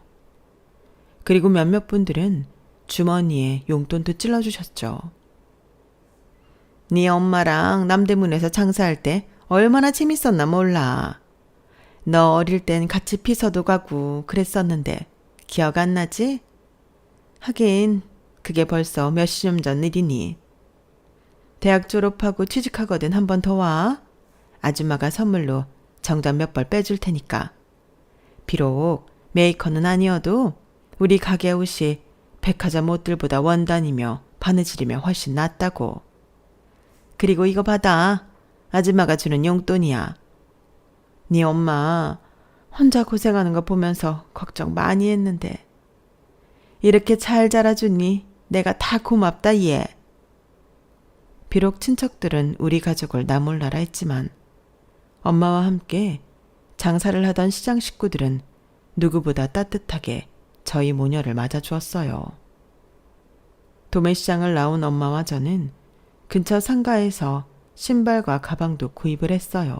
그리고 몇몇 분들은 주머니에 용돈도 찔러주셨죠. 네 엄마랑 남대문에서 장사할 때 얼마나 재밌었나 몰라. 너 어릴 땐 같이 피서도 가고 그랬었는데 기억 안 나지? 하긴 그게 벌써 몇십 년 전 일이니. 대학 졸업하고 취직하거든 한 번 더 와. 아줌마가 선물로 정장 몇 벌 빼줄 테니까. 비록 메이커는 아니어도 우리 가게 옷이 백화점 옷들보다 원단이며 바느질이며 훨씬 낫다고. 그리고 이거 받아. 아줌마가 주는 용돈이야. 네 엄마 혼자 고생하는 거 보면서 걱정 많이 했는데 이렇게 잘 자라주니 내가 다 고맙다 얘. 비록 친척들은 우리 가족을 나몰라라 했지만 엄마와 함께 장사를 하던 시장 식구들은 누구보다 따뜻하게 저희 모녀를 맞아주었어요. 도매시장을 나온 엄마와 저는 근처 상가에서 신발과 가방도 구입을 했어요.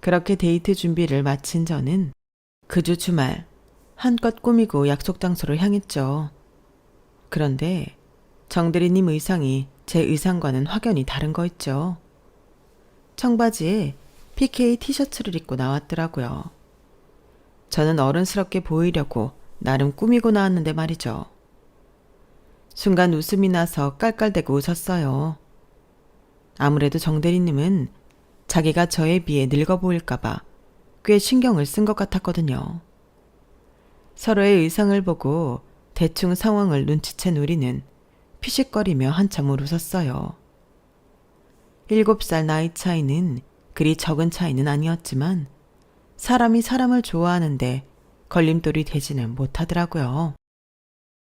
그렇게 데이트 준비를 마친 저는 그 주 주말 한껏 꾸미고 약속 장소로 향했죠. 그런데 정대리님 의상이 제 의상과는 확연히 다른 거 있죠. 청바지에 PK 티셔츠를 입고 나왔더라고요. 저는 어른스럽게 보이려고 나름 꾸미고 나왔는데 말이죠. 순간 웃음이 나서 깔깔대고 웃었어요. 아무래도 정대리님은 자기가 저에 비해 늙어 보일까봐 꽤 신경을 쓴 것 같았거든요. 서로의 의상을 보고 대충 상황을 눈치챈 우리는 피식거리며 한참을 웃었어요. 7살 나이 차이는 그리 적은 차이는 아니었지만 사람이 사람을 좋아하는데 걸림돌이 되지는 못하더라고요.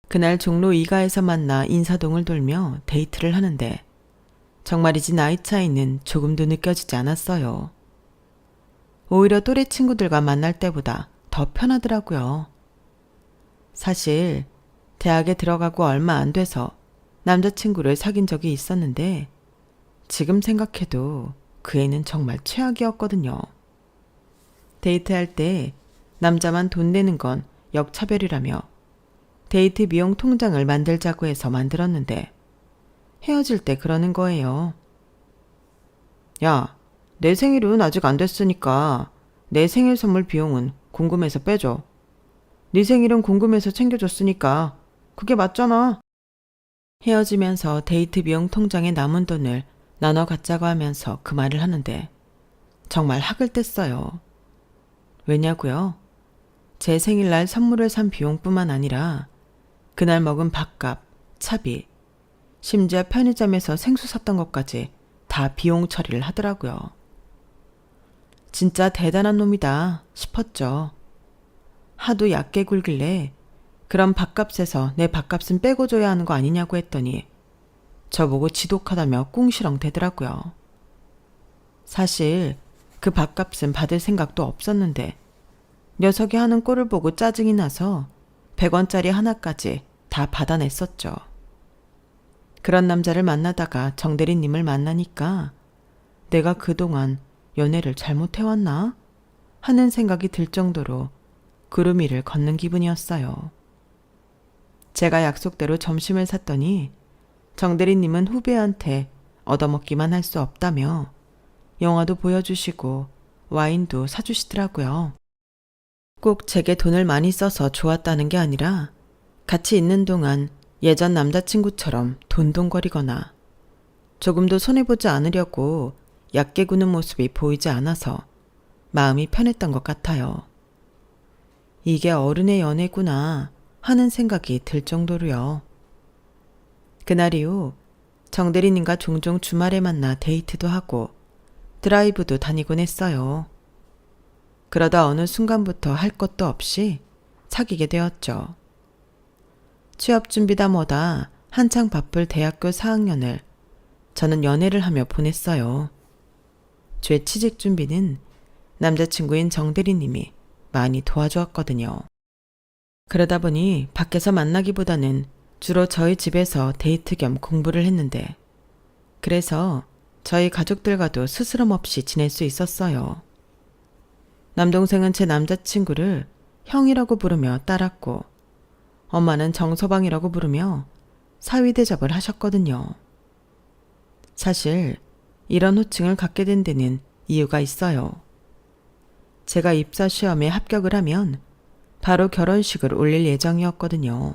그날 종로 2가에서 만나 인사동을 돌며 데이트를 하는데 정말이지 나이 차이는 조금도 느껴지지 않았어요. 오히려 또래 친구들과 만날 때보다 더 편하더라고요. 사실 대학에 들어가고 얼마 안 돼서 남자친구를 사귄 적이 있었는데 지금 생각해도 그 애는 정말 최악이었거든요. 데이트할 때 남자만 돈 내는 건 역차별이라며 데이트 비용 통장을 만들자고 해서 만들었는데 헤어질 때 그러는 거예요. 야, 내 생일은 아직 안 됐으니까 내 생일 선물 비용은 궁금해서 빼줘. 네 생일은 궁금해서 챙겨줬으니까 그게 맞잖아. 헤어지면서 데이트 비용 통장에 남은 돈을 나눠 갖자고 하면서 그 말을 하는데 정말 학을 뗐어요. 왜냐고요? 제 생일날 선물을 산 비용뿐만 아니라 그날 먹은 밥값, 차비, 심지어 편의점에서 생수 샀던 것까지 다 비용 처리를 하더라고요. 진짜 대단한 놈이다 싶었죠. 하도 얕게 굴길래 그럼 밥값에서 내 밥값은 빼고 줘야 하는 거 아니냐고 했더니 저보고 지독하다며 꿍시렁 대더라고요. 사실 그 밥값은 받을 생각도 없었는데 녀석이 하는 꼴을 보고 짜증이 나서 100원짜리 하나까지 다 받아냈었죠. 그런 남자를 만나다가 정대리님을 만나니까 내가 그동안 연애를 잘못해왔나? 하는 생각이 들 정도로 구름 위를 걷는 기분이었어요. 제가 약속대로 점심을 샀더니 정대리님은 후배한테 얻어먹기만 할 수 없다며 영화도 보여주시고 와인도 사주시더라고요. 꼭 제게 돈을 많이 써서 좋았다는 게 아니라 같이 있는 동안 예전 남자친구처럼 돈돈거리거나 조금도 손해보지 않으려고 얕게 구는 모습이 보이지 않아서 마음이 편했던 것 같아요. 이게 어른의 연애구나 하는 생각이 들 정도로요. 그날 이후 정대리님과 종종 주말에 만나 데이트도 하고 드라이브도 다니곤 했어요. 그러다 어느 순간부터 할 것도 없이 사귀게 되었죠. 취업 준비다 뭐다 한창 바쁠 대학교 4학년을 저는 연애를 하며 보냈어요. 제 취직 준비는 남자친구인 정대리님이 많이 도와주었거든요. 그러다 보니 밖에서 만나기보다는 주로 저희 집에서 데이트 겸 공부를 했는데 그래서 저희 가족들과도 스스럼 없이 지낼 수 있었어요. 남동생은 제 남자친구를 형이라고 부르며 따랐고 엄마는 정서방이라고 부르며 사위 대접을 하셨거든요. 사실 이런 호칭을 갖게 된 데는 이유가 있어요. 제가 입사 시험에 합격을 하면 바로 결혼식을 올릴 예정이었거든요.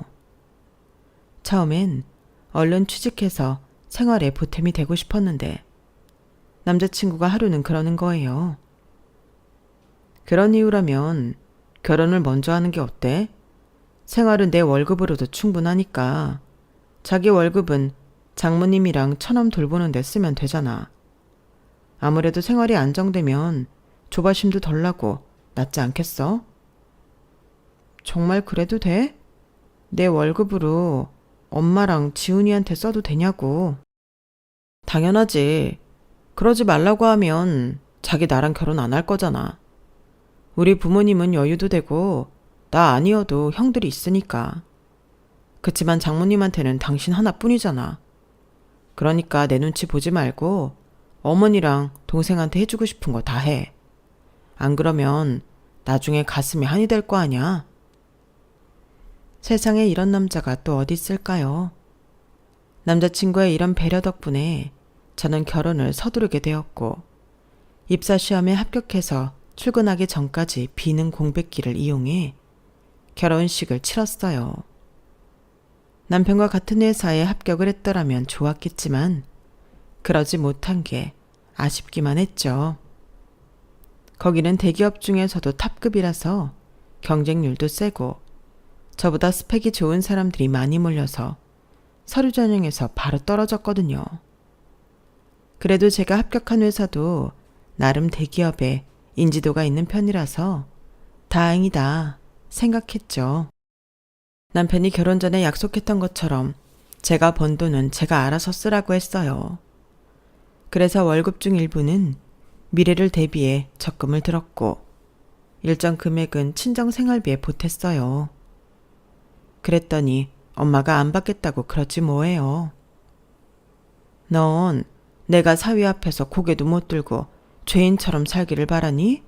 처음엔 얼른 취직해서 생활에 보탬이 되고 싶었는데 남자친구가 하루는 그러는 거예요. 그런 이유라면 결혼을 먼저 하는 게 어때? 생활은 내 월급으로도 충분하니까 자기 월급은 장모님이랑 처남 돌보는 데 쓰면 되잖아. 아무래도 생활이 안정되면 조바심도 덜 나고 낫지 않겠어? 정말 그래도 돼? 내 월급으로 엄마랑 지훈이한테 써도 되냐고. 당연하지. 그러지 말라고 하면 자기 나랑 결혼 안 할 거잖아. 우리 부모님은 여유도 되고 나 아니어도 형들이 있으니까. 그치만 장모님한테는 당신 하나뿐이잖아. 그러니까 내 눈치 보지 말고 어머니랑 동생한테 해주고 싶은 거 다 해. 안 그러면 나중에 가슴이 한이 될 거 아냐? 세상에 이런 남자가 또 어디 있을까요? 남자친구의 이런 배려 덕분에 저는 결혼을 서두르게 되었고 입사 시험에 합격해서 출근하기 전까지 비는 공백기를 이용해 결혼식을 치렀어요. 남편과 같은 회사에 합격을 했더라면 좋았겠지만 그러지 못한 게 아쉽기만 했죠. 거기는 대기업 중에서도 탑급이라서 경쟁률도 세고 저보다 스펙이 좋은 사람들이 많이 몰려서 서류 전형에서 바로 떨어졌거든요. 그래도 제가 합격한 회사도 나름 대기업에 인지도가 있는 편이라서 다행이다 생각했죠. 남편이 결혼 전에 약속했던 것처럼 제가 번 돈은 제가 알아서 쓰라고 했어요. 그래서 월급 중 일부는 미래를 대비해 적금을 들었고 일정 금액은 친정 생활비에 보탰어요. 그랬더니 엄마가 안 받겠다고 그러지 뭐예요. 넌 내가 사위 앞에서 고개도 못 들고 죄인처럼 살기를 바라니?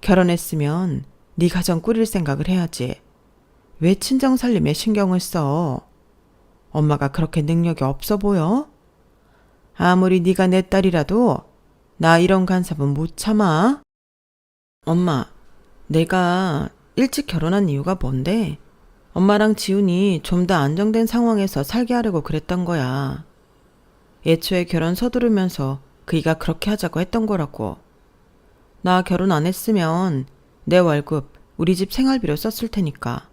결혼했으면 네 가정 꾸릴 생각을 해야지. 왜 친정 살림에 신경을 써? 엄마가 그렇게 능력이 없어 보여? 아무리 네가 내 딸이라도 나 이런 간섭은 못 참아. 엄마, 내가 일찍 결혼한 이유가 뭔데? 엄마랑 지훈이 좀 더 안정된 상황에서 살게 하려고 그랬던 거야. 애초에 결혼 서두르면서 그이가 그렇게 하자고 했던 거라고. 나 결혼 안 했으면 내 월급 우리 집 생활비로 썼을 테니까.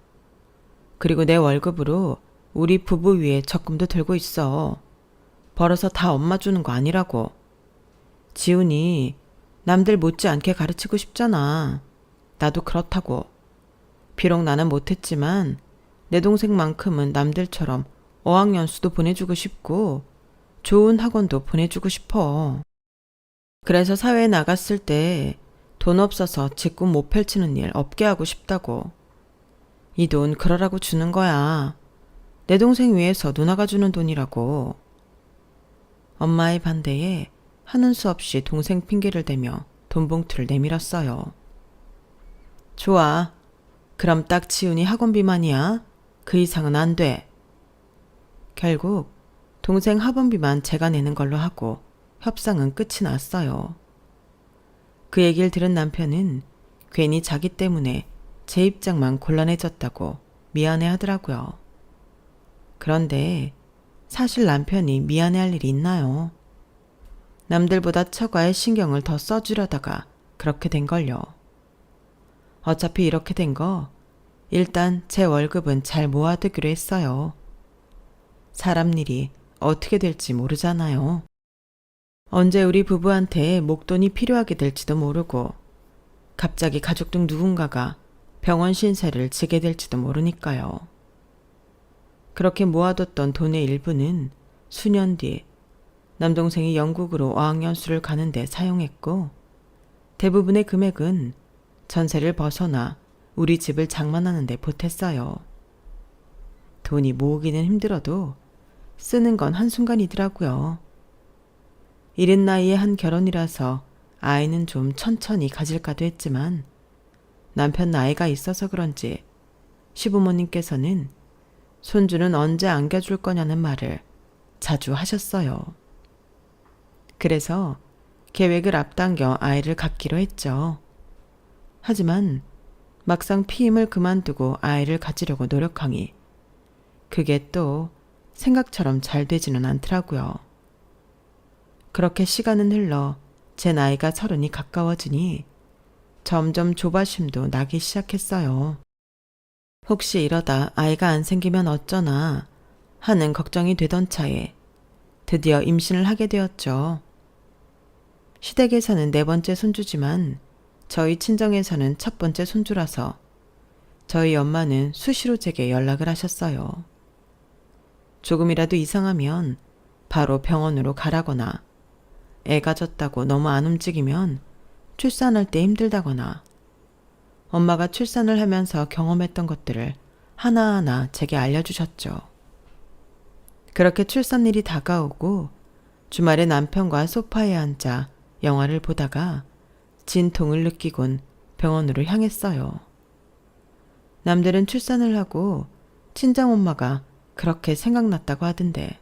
그리고 내 월급으로 우리 부부 위에 적금도 들고 있어. 벌어서 다 엄마 주는 거 아니라고. 지훈이 남들 못지않게 가르치고 싶잖아. 나도 그렇다고. 비록 나는 못했지만 내 동생만큼은 남들처럼 어학연수도 보내주고 싶고 좋은 학원도 보내주고 싶어. 그래서 사회에 나갔을 때 돈 없어서 제 꿈 못 펼치는 일 없게 하고 싶다고. 이 돈 그러라고 주는 거야. 내 동생 위해서 누나가 주는 돈이라고. 엄마의 반대에 하는 수 없이 동생 핑계를 대며 돈 봉투를 내밀었어요. 좋아. 그럼 딱 지훈이 학원비만이야. 그 이상은 안 돼. 결국 동생 학원비만 제가 내는 걸로 하고 협상은 끝이 났어요. 그 얘기를 들은 남편은 괜히 자기 때문에 제 입장만 곤란해졌다고 미안해 하더라고요. 그런데 사실 남편이 미안해할 일이 있나요? 남들보다 처가에 신경을 더 써주려다가 그렇게 된 걸요. 어차피 이렇게 된 거 일단 제 월급은 잘 모아두기로 했어요. 사람 일이 어떻게 될지 모르잖아요. 언제 우리 부부한테 목돈이 필요하게 될지도 모르고 갑자기 가족 중 누군가가 병원 신세를 지게 될지도 모르니까요. 그렇게 모아뒀던 돈의 일부는 수년 뒤 남동생이 영국으로 어학연수를 가는데 사용했고 대부분의 금액은 전세를 벗어나 우리 집을 장만하는 데 보탰어요. 돈이 모으기는 힘들어도 쓰는 건 한순간이더라고요. 이른 나이에 한 결혼이라서 아이는 좀 천천히 가질까도 했지만 남편 나이가 있어서 그런지 시부모님께서는 손주는 언제 안겨줄 거냐는 말을 자주 하셨어요. 그래서 계획을 앞당겨 아이를 갖기로 했죠. 하지만 막상 피임을 그만두고 아이를 가지려고 노력하니 그게 또 생각처럼 잘 되지는 않더라고요. 그렇게 시간은 흘러 제 나이가 30이 가까워지니 점점 조바심도 나기 시작했어요. 혹시 이러다 아이가 안 생기면 어쩌나 하는 걱정이 되던 차에 드디어 임신을 하게 되었죠. 시댁에서는 4번째 손주지만 저희 친정에서는 첫 번째 손주라서 저희 엄마는 수시로 제게 연락을 하셨어요. 조금이라도 이상하면 바로 병원으로 가라거나 애가 졌다고 너무 안 움직이면 출산할 때 힘들다거나 엄마가 출산을 하면서 경험했던 것들을 하나하나 제게 알려주셨죠. 그렇게 출산일이 다가오고 주말에 남편과 소파에 앉아 영화를 보다가 진통을 느끼곤 병원으로 향했어요. 남들은 출산을 하고 친정엄마가 그렇게 생각났다고 하던데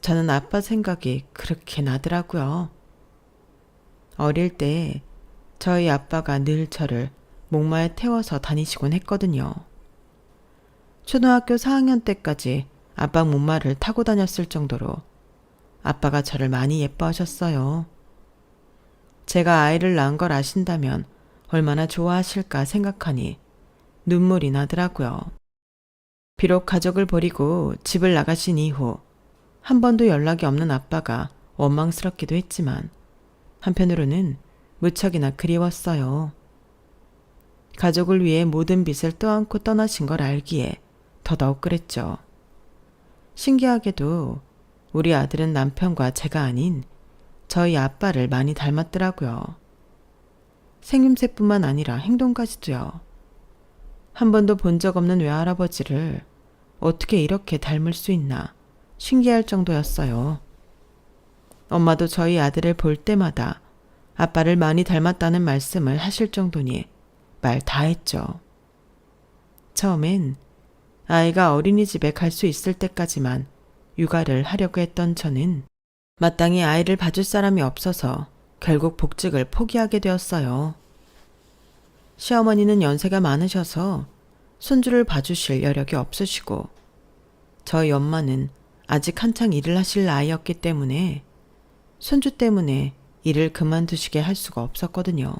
저는 아빠 생각이 그렇게 나더라고요. 어릴 때 저희 아빠가 늘 저를 목마에 태워서 다니시곤 했거든요. 초등학교 4학년 때까지 아빠 목마를 타고 다녔을 정도로 아빠가 저를 많이 예뻐하셨어요. 제가 아이를 낳은 걸 아신다면 얼마나 좋아하실까 생각하니 눈물이 나더라고요. 비록 가족을 버리고 집을 나가신 이후 한 번도 연락이 없는 아빠가 원망스럽기도 했지만 한편으로는 무척이나 그리웠어요. 가족을 위해 모든 빚을 떠안고 떠나신 걸 알기에 더더욱 그랬죠. 신기하게도 우리 아들은 남편과 제가 아닌 저희 아빠를 많이 닮았더라고요. 생김새뿐만 아니라 행동까지도요. 한 번도 본 적 없는 외할아버지를 어떻게 이렇게 닮을 수 있나 신기할 정도였어요. 엄마도 저희 아들을 볼 때마다 아빠를 많이 닮았다는 말씀을 하실 정도니 말 다 했죠. 처음엔 아이가 어린이집에 갈 수 있을 때까지만 육아를 하려고 했던 저는 마땅히 아이를 봐줄 사람이 없어서 결국 복직을 포기하게 되었어요. 시어머니는 연세가 많으셔서 손주를 봐주실 여력이 없으시고 저희 엄마는 아직 한창 일을 하실 나이였기 때문에 손주 때문에 일을 그만두시게 할 수가 없었거든요.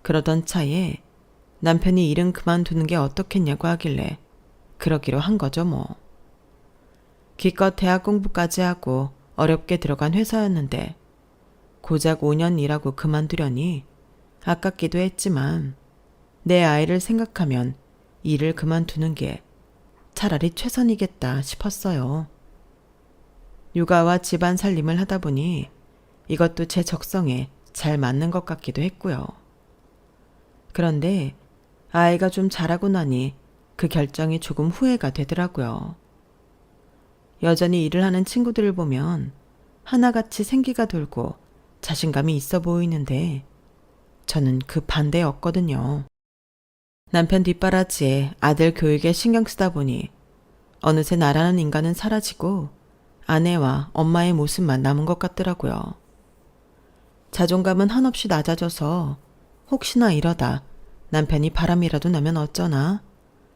그러던 차에 남편이 일은 그만두는 게 어떻겠냐고 하길래 그러기로 한 거죠 뭐. 기껏 대학 공부까지 하고 어렵게 들어간 회사였는데 고작 5년 일하고 그만두려니 아깝기도 했지만 내 아이를 생각하면 일을 그만두는 게 차라리 최선이겠다 싶었어요. 육아와 집안 살림을 하다 보니 이것도 제 적성에 잘 맞는 것 같기도 했고요. 그런데 아이가 좀 자라고 나니 그 결정이 조금 후회가 되더라고요. 여전히 일을 하는 친구들을 보면 하나같이 생기가 돌고 자신감이 있어 보이는데 저는 그 반대였거든요. 남편 뒷바라지에 아들 교육에 신경 쓰다 보니 어느새 나라는 인간은 사라지고 아내와 엄마의 모습만 남은 것 같더라고요. 자존감은 한없이 낮아져서 혹시나 이러다 남편이 바람이라도 나면 어쩌나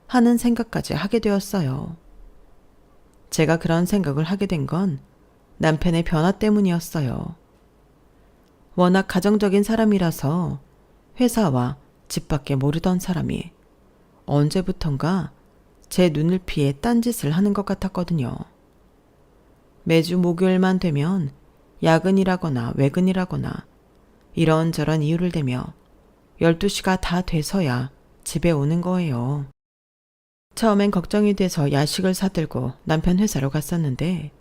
하는 생각까지 하게 되었어요. 제가 그런 생각을 하게 된 건 남편의 변화 때문이었어요. 워낙 가정적인 사람이라서 회사와 집 밖에 모르던 사람이 언제부턴가 제 눈을 피해 딴짓을 하는 것 같았거든요. 매주 목요일만 되면 야근이라거나 외근이라거나 이런저런 이유를 대며 12시가 다 돼서야 집에 오는 거예요. 처음엔 걱정이 돼서 야식을 사들고 남편 회사로 갔었는데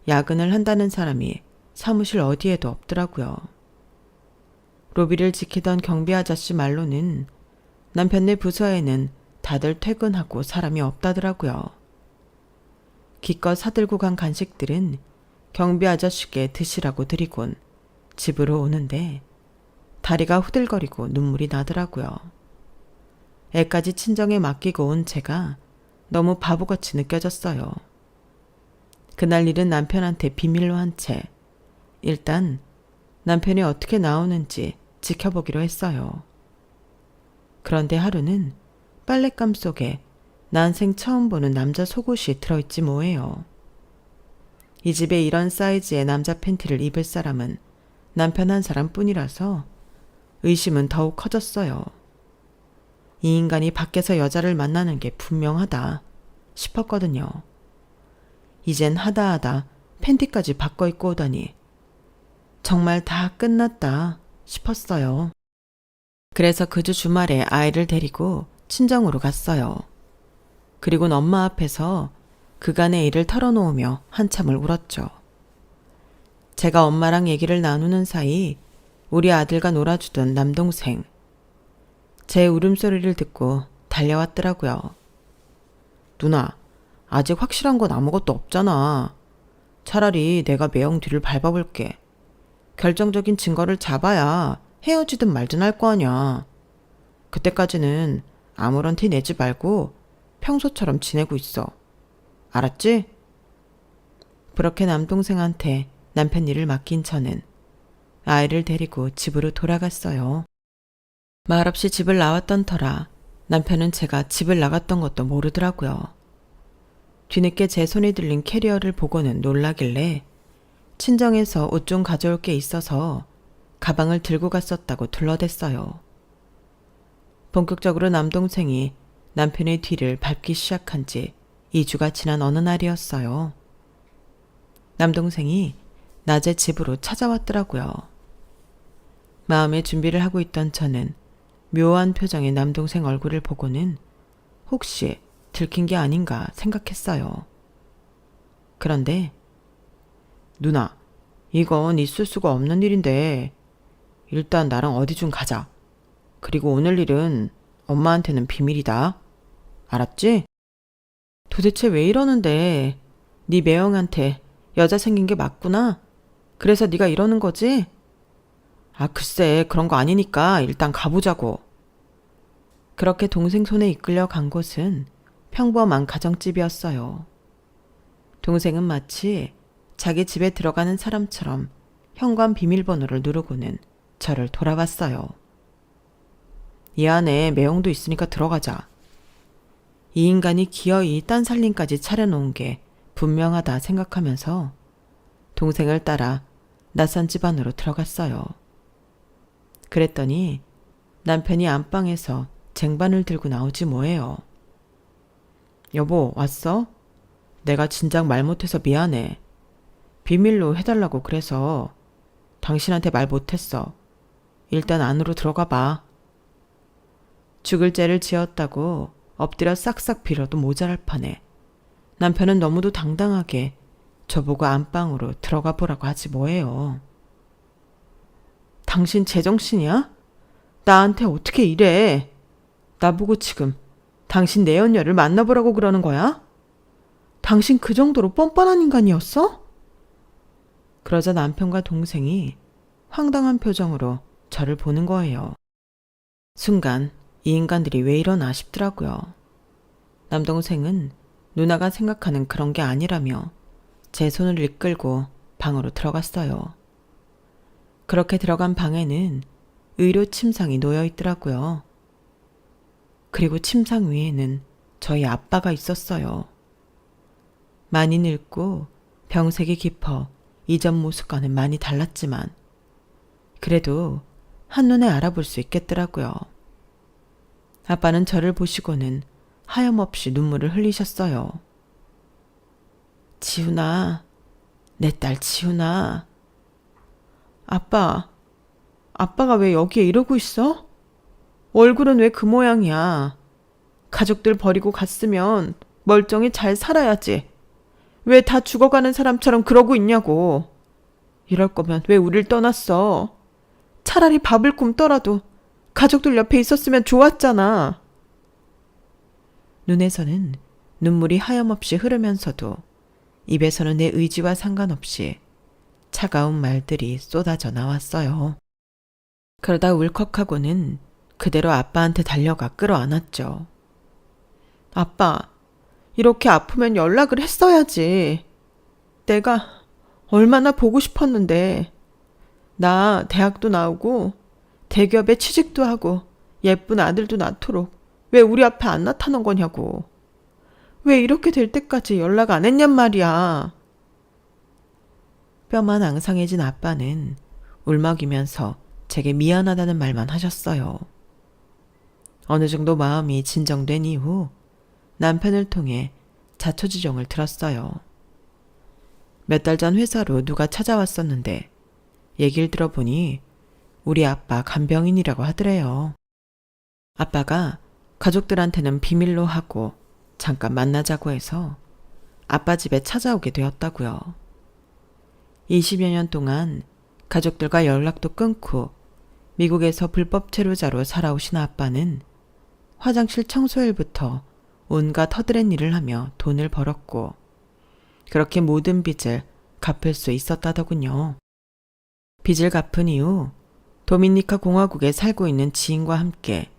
야근을 한다는 사람이 사무실 어디에도 없더라고요. 로비를 지키던 경비 아저씨 말로는 남편네 부서에는 다들 퇴근하고 사람이 없다더라고요. 기껏 사들고 간 간식들은 경비 아저씨께 드시라고 드리곤 집으로 오는데 다리가 후들거리고 눈물이 나더라고요. 애까지 친정에 맡기고 온 제가 너무 바보같이 느껴졌어요. 그날 일은 남편한테 비밀로 한 채 일단 남편이 어떻게 나오는지 지켜보기로 했어요. 그런데 하루는 빨랫감 속에 난생 처음 보는 남자 속옷이 들어있지 뭐예요. 이 집에 이런 사이즈의 남자 팬티를 입을 사람은 남편 한 사람뿐이라서 의심은 더욱 커졌어요. 이 인간이 밖에서 여자를 만나는 게 분명하다 싶었거든요. 이젠 하다하다 팬티까지 바꿔 입고 오다니 정말 다 끝났다 싶었어요. 그래서 그 주 주말에 아이를 데리고 친정으로 갔어요. 그리곤 엄마 앞에서 그간의 일을 털어놓으며 한참을 울었죠. 제가 엄마랑 얘기를 나누는 사이 우리 아들과 놀아주던 남동생 제 울음소리를 듣고 달려왔더라고요. 누나, 아직 확실한 건 아무것도 없잖아. 차라리 내가 매형 뒤를 밟아볼게. 결정적인 증거를 잡아야 헤어지든 말든 할 거 아냐. 그때까지는 아무런 티 내지 말고 평소처럼 지내고 있어. 알았지? 그렇게 남동생한테 남편 일을 맡긴 저는 아이를 데리고 집으로 돌아갔어요. 말없이 집을 나왔던 터라 남편은 제가 집을 나갔던 것도 모르더라고요. 뒤늦게 제 손에 들린 캐리어를 보고는 놀라길래 친정에서 옷 좀 가져올 게 있어서 가방을 들고 갔었다고 둘러댔어요. 본격적으로 남동생이 남편의 뒤를 밟기 시작한 지 2주가 지난 어느 날이었어요. 남동생이 낮에 집으로 찾아왔더라고요. 마음의 준비를 하고 있던 저는 묘한 표정의 남동생 얼굴을 보고는 혹시 들킨 게 아닌가 생각했어요. 그런데 누나, 이건 있을 수가 없는 일인데 일단 나랑 어디 좀 가자. 그리고 오늘 일은 엄마한테는 비밀이다. 알았지? 도대체 왜 이러는데? 네 매형한테 여자 생긴 게 맞구나? 그래서 네가 이러는 거지? 아, 글쎄 그런 거 아니니까 일단 가보자고. 그렇게 동생 손에 이끌려 간 곳은 평범한 가정집이었어요. 동생은 마치 자기 집에 들어가는 사람처럼 현관 비밀번호를 누르고는 저를 돌아봤어요. 이 안에 매형도 있으니까 들어가자. 이 인간이 기어이 딴 살림까지 차려놓은 게 분명하다 생각하면서 동생을 따라 낯선 집 안으로 들어갔어요. 그랬더니 남편이 안방에서 쟁반을 들고 나오지 뭐예요. 여보, 왔어? 내가 진작 말 못해서 미안해. 비밀로 해달라고 그래서 당신한테 말 못했어. 일단 안으로 들어가 봐. 죽을 죄를 지었다고 엎드려 싹싹 빌어도 모자랄 판에 남편은 너무도 당당하게 저보고 안방으로 들어가 보라고 하지 뭐예요. 당신 제정신이야? 나한테 어떻게 이래? 나보고 지금 당신 내연녀를 만나보라고 그러는 거야? 당신 그 정도로 뻔뻔한 인간이었어? 그러자 남편과 동생이 황당한 표정으로 저를 보는 거예요. 순간 이 인간들이 왜 이러나 싶더라고요. 남동생은 누나가 생각하는 그런 게 아니라며 제 손을 이끌고 방으로 들어갔어요. 그렇게 들어간 방에는 의료 침상이 놓여 있더라고요. 그리고 침상 위에는 저희 아빠가 있었어요. 많이 늙고 병색이 깊어 이전 모습과는 많이 달랐지만 그래도 한눈에 알아볼 수 있겠더라고요. 아빠는 저를 보시고는 하염없이 눈물을 흘리셨어요. 지훈아, 내 딸 지훈아. 아빠가 왜 여기에 이러고 있어? 얼굴은 왜 그 모양이야? 가족들 버리고 갔으면 멀쩡히 잘 살아야지. 왜 다 죽어가는 사람처럼 그러고 있냐고. 이럴 거면 왜 우릴 떠났어? 차라리 밥을 굶더라도 가족들 옆에 있었으면 좋았잖아. 눈에서는 눈물이 하염없이 흐르면서도 입에서는 내 의지와 상관없이 차가운 말들이 쏟아져 나왔어요. 그러다 울컥하고는 그대로 아빠한테 달려가 끌어안았죠. 아빠, 이렇게 아프면 연락을 했어야지. 내가 얼마나 보고 싶었는데. 나 대학도 나오고 대기업에 취직도 하고 예쁜 아들도 낳도록 왜 우리 앞에 안 나타난 거냐고. 왜 이렇게 될 때까지 연락 안 했냔 말이야. 뼈만 앙상해진 아빠는 울먹이면서 제게 미안하다는 말만 하셨어요. 어느 정도 마음이 진정된 이후 남편을 통해 자초지종을 들었어요. 몇 달 전 회사로 누가 찾아왔었는데 얘기를 들어보니 우리 아빠 간병인이라고 하더래요. 아빠가 가족들한테는 비밀로 하고 잠깐 만나자고 해서 아빠 집에 찾아오게 되었다고요. 20여 년 동안 가족들과 연락도 끊고 미국에서 불법 체류자로 살아오신 아빠는 화장실 청소일부터 온갖 허드렛 일을 하며 돈을 벌었고 그렇게 모든 빚을 갚을 수 있었다더군요. 빚을 갚은 이후 도미니카 공화국에 살고 있는 지인과 함께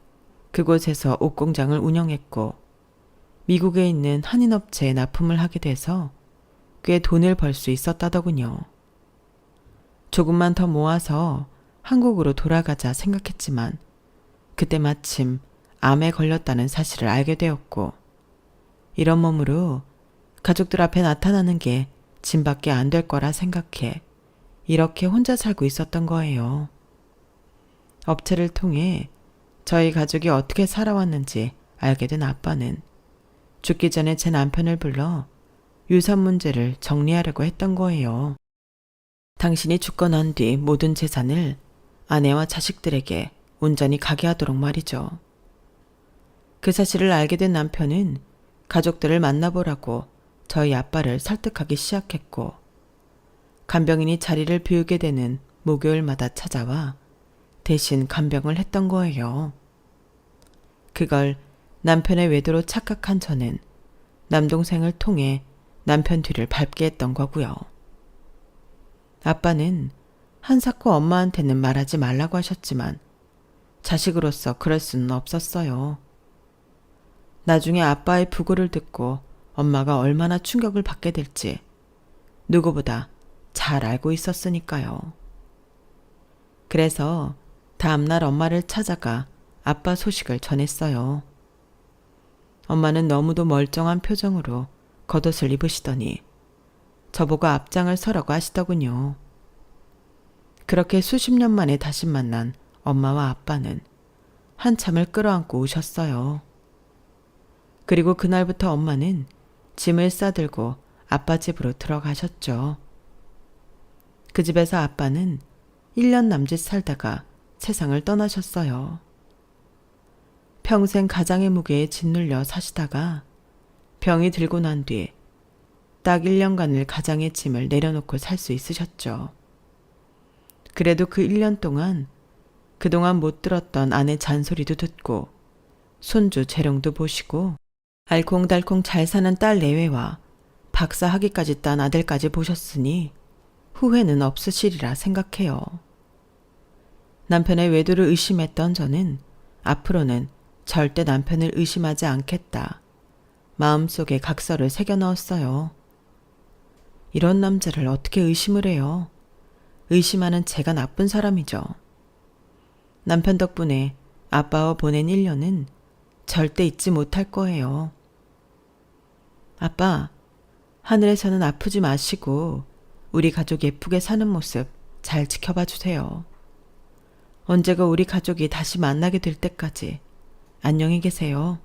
그곳에서 옷공장을 운영했고 미국에 있는 한인업체에 납품을 하게 돼서 꽤 돈을 벌 수 있었다더군요. 조금만 더 모아서 한국으로 돌아가자 생각했지만 그때 마침 암에 걸렸다는 사실을 알게 되었고 이런 몸으로 가족들 앞에 나타나는 게 짐밖에 안 될 거라 생각해 이렇게 혼자 살고 있었던 거예요. 업체를 통해 저희 가족이 어떻게 살아왔는지 알게 된 아빠는 죽기 전에 제 남편을 불러 유산 문제를 정리하려고 했던 거예요. 당신이 죽고 난 뒤 모든 재산을 아내와 자식들에게 온전히 가게 하도록 말이죠. 그 사실을 알게 된 남편은 가족들을 만나보라고 저희 아빠를 설득하기 시작했고 간병인이 자리를 비우게 되는 목요일마다 찾아와 대신 간병을 했던 거예요. 그걸 남편의 외도로 착각한 저는 남동생을 통해 남편 뒤를 밟게 했던 거고요. 아빠는 한사코 엄마한테는 말하지 말라고 하셨지만 자식으로서 그럴 수는 없었어요. 나중에 아빠의 부고를 듣고 엄마가 얼마나 충격을 받게 될지 누구보다 잘 알고 있었으니까요. 그래서 다음날 엄마를 찾아가 아빠 소식을 전했어요. 엄마는 너무도 멀쩡한 표정으로 겉옷을 입으시더니 저보고 앞장을 서라고 하시더군요. 그렇게 수십 년 만에 다시 만난 엄마와 아빠는 한참을 끌어안고 우셨어요. 그리고 그날부터 엄마는 짐을 싸들고 아빠 집으로 들어가셨죠. 그 집에서 아빠는 1년 남짓 살다가 세상을 떠나셨어요. 평생 가장의 무게에 짓눌려 사시다가 병이 들고 난 뒤 딱 1년간을 가장의 짐을 내려놓고 살 수 있으셨죠. 그래도 그 1년 동안 그동안 못 들었던 아내 잔소리도 듣고 손주 재롱도 보시고 알콩달콩 잘 사는 딸 내외와 박사 학위까지 딴 아들까지 보셨으니 후회는 없으시리라 생각해요. 남편의 외도를 의심했던 저는 앞으로는 절대 남편을 의심하지 않겠다. 마음속에 각서를 새겨 넣었어요. 이런 남자를 어떻게 의심을 해요? 의심하는 제가 나쁜 사람이죠. 남편 덕분에 아빠와 보낸 1년은 절대 잊지 못할 거예요. 아빠, 하늘에서는 아프지 마시고 우리 가족 예쁘게 사는 모습 잘 지켜봐 주세요. 언제가 우리 가족이 다시 만나게 될 때까지 안녕히 계세요.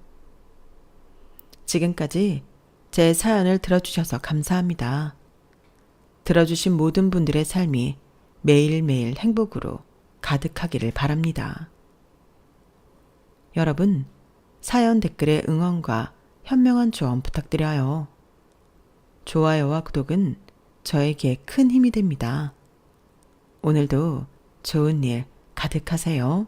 지금까지 제 사연을 들어주셔서 감사합니다. 들어주신 모든 분들의 삶이 매일매일 행복으로 가득하기를 바랍니다. 여러분, 사연 댓글에 응원과 현명한 조언 부탁드려요. 좋아요와 구독은 저에게 큰 힘이 됩니다. 오늘도 좋은 일 가득하세요.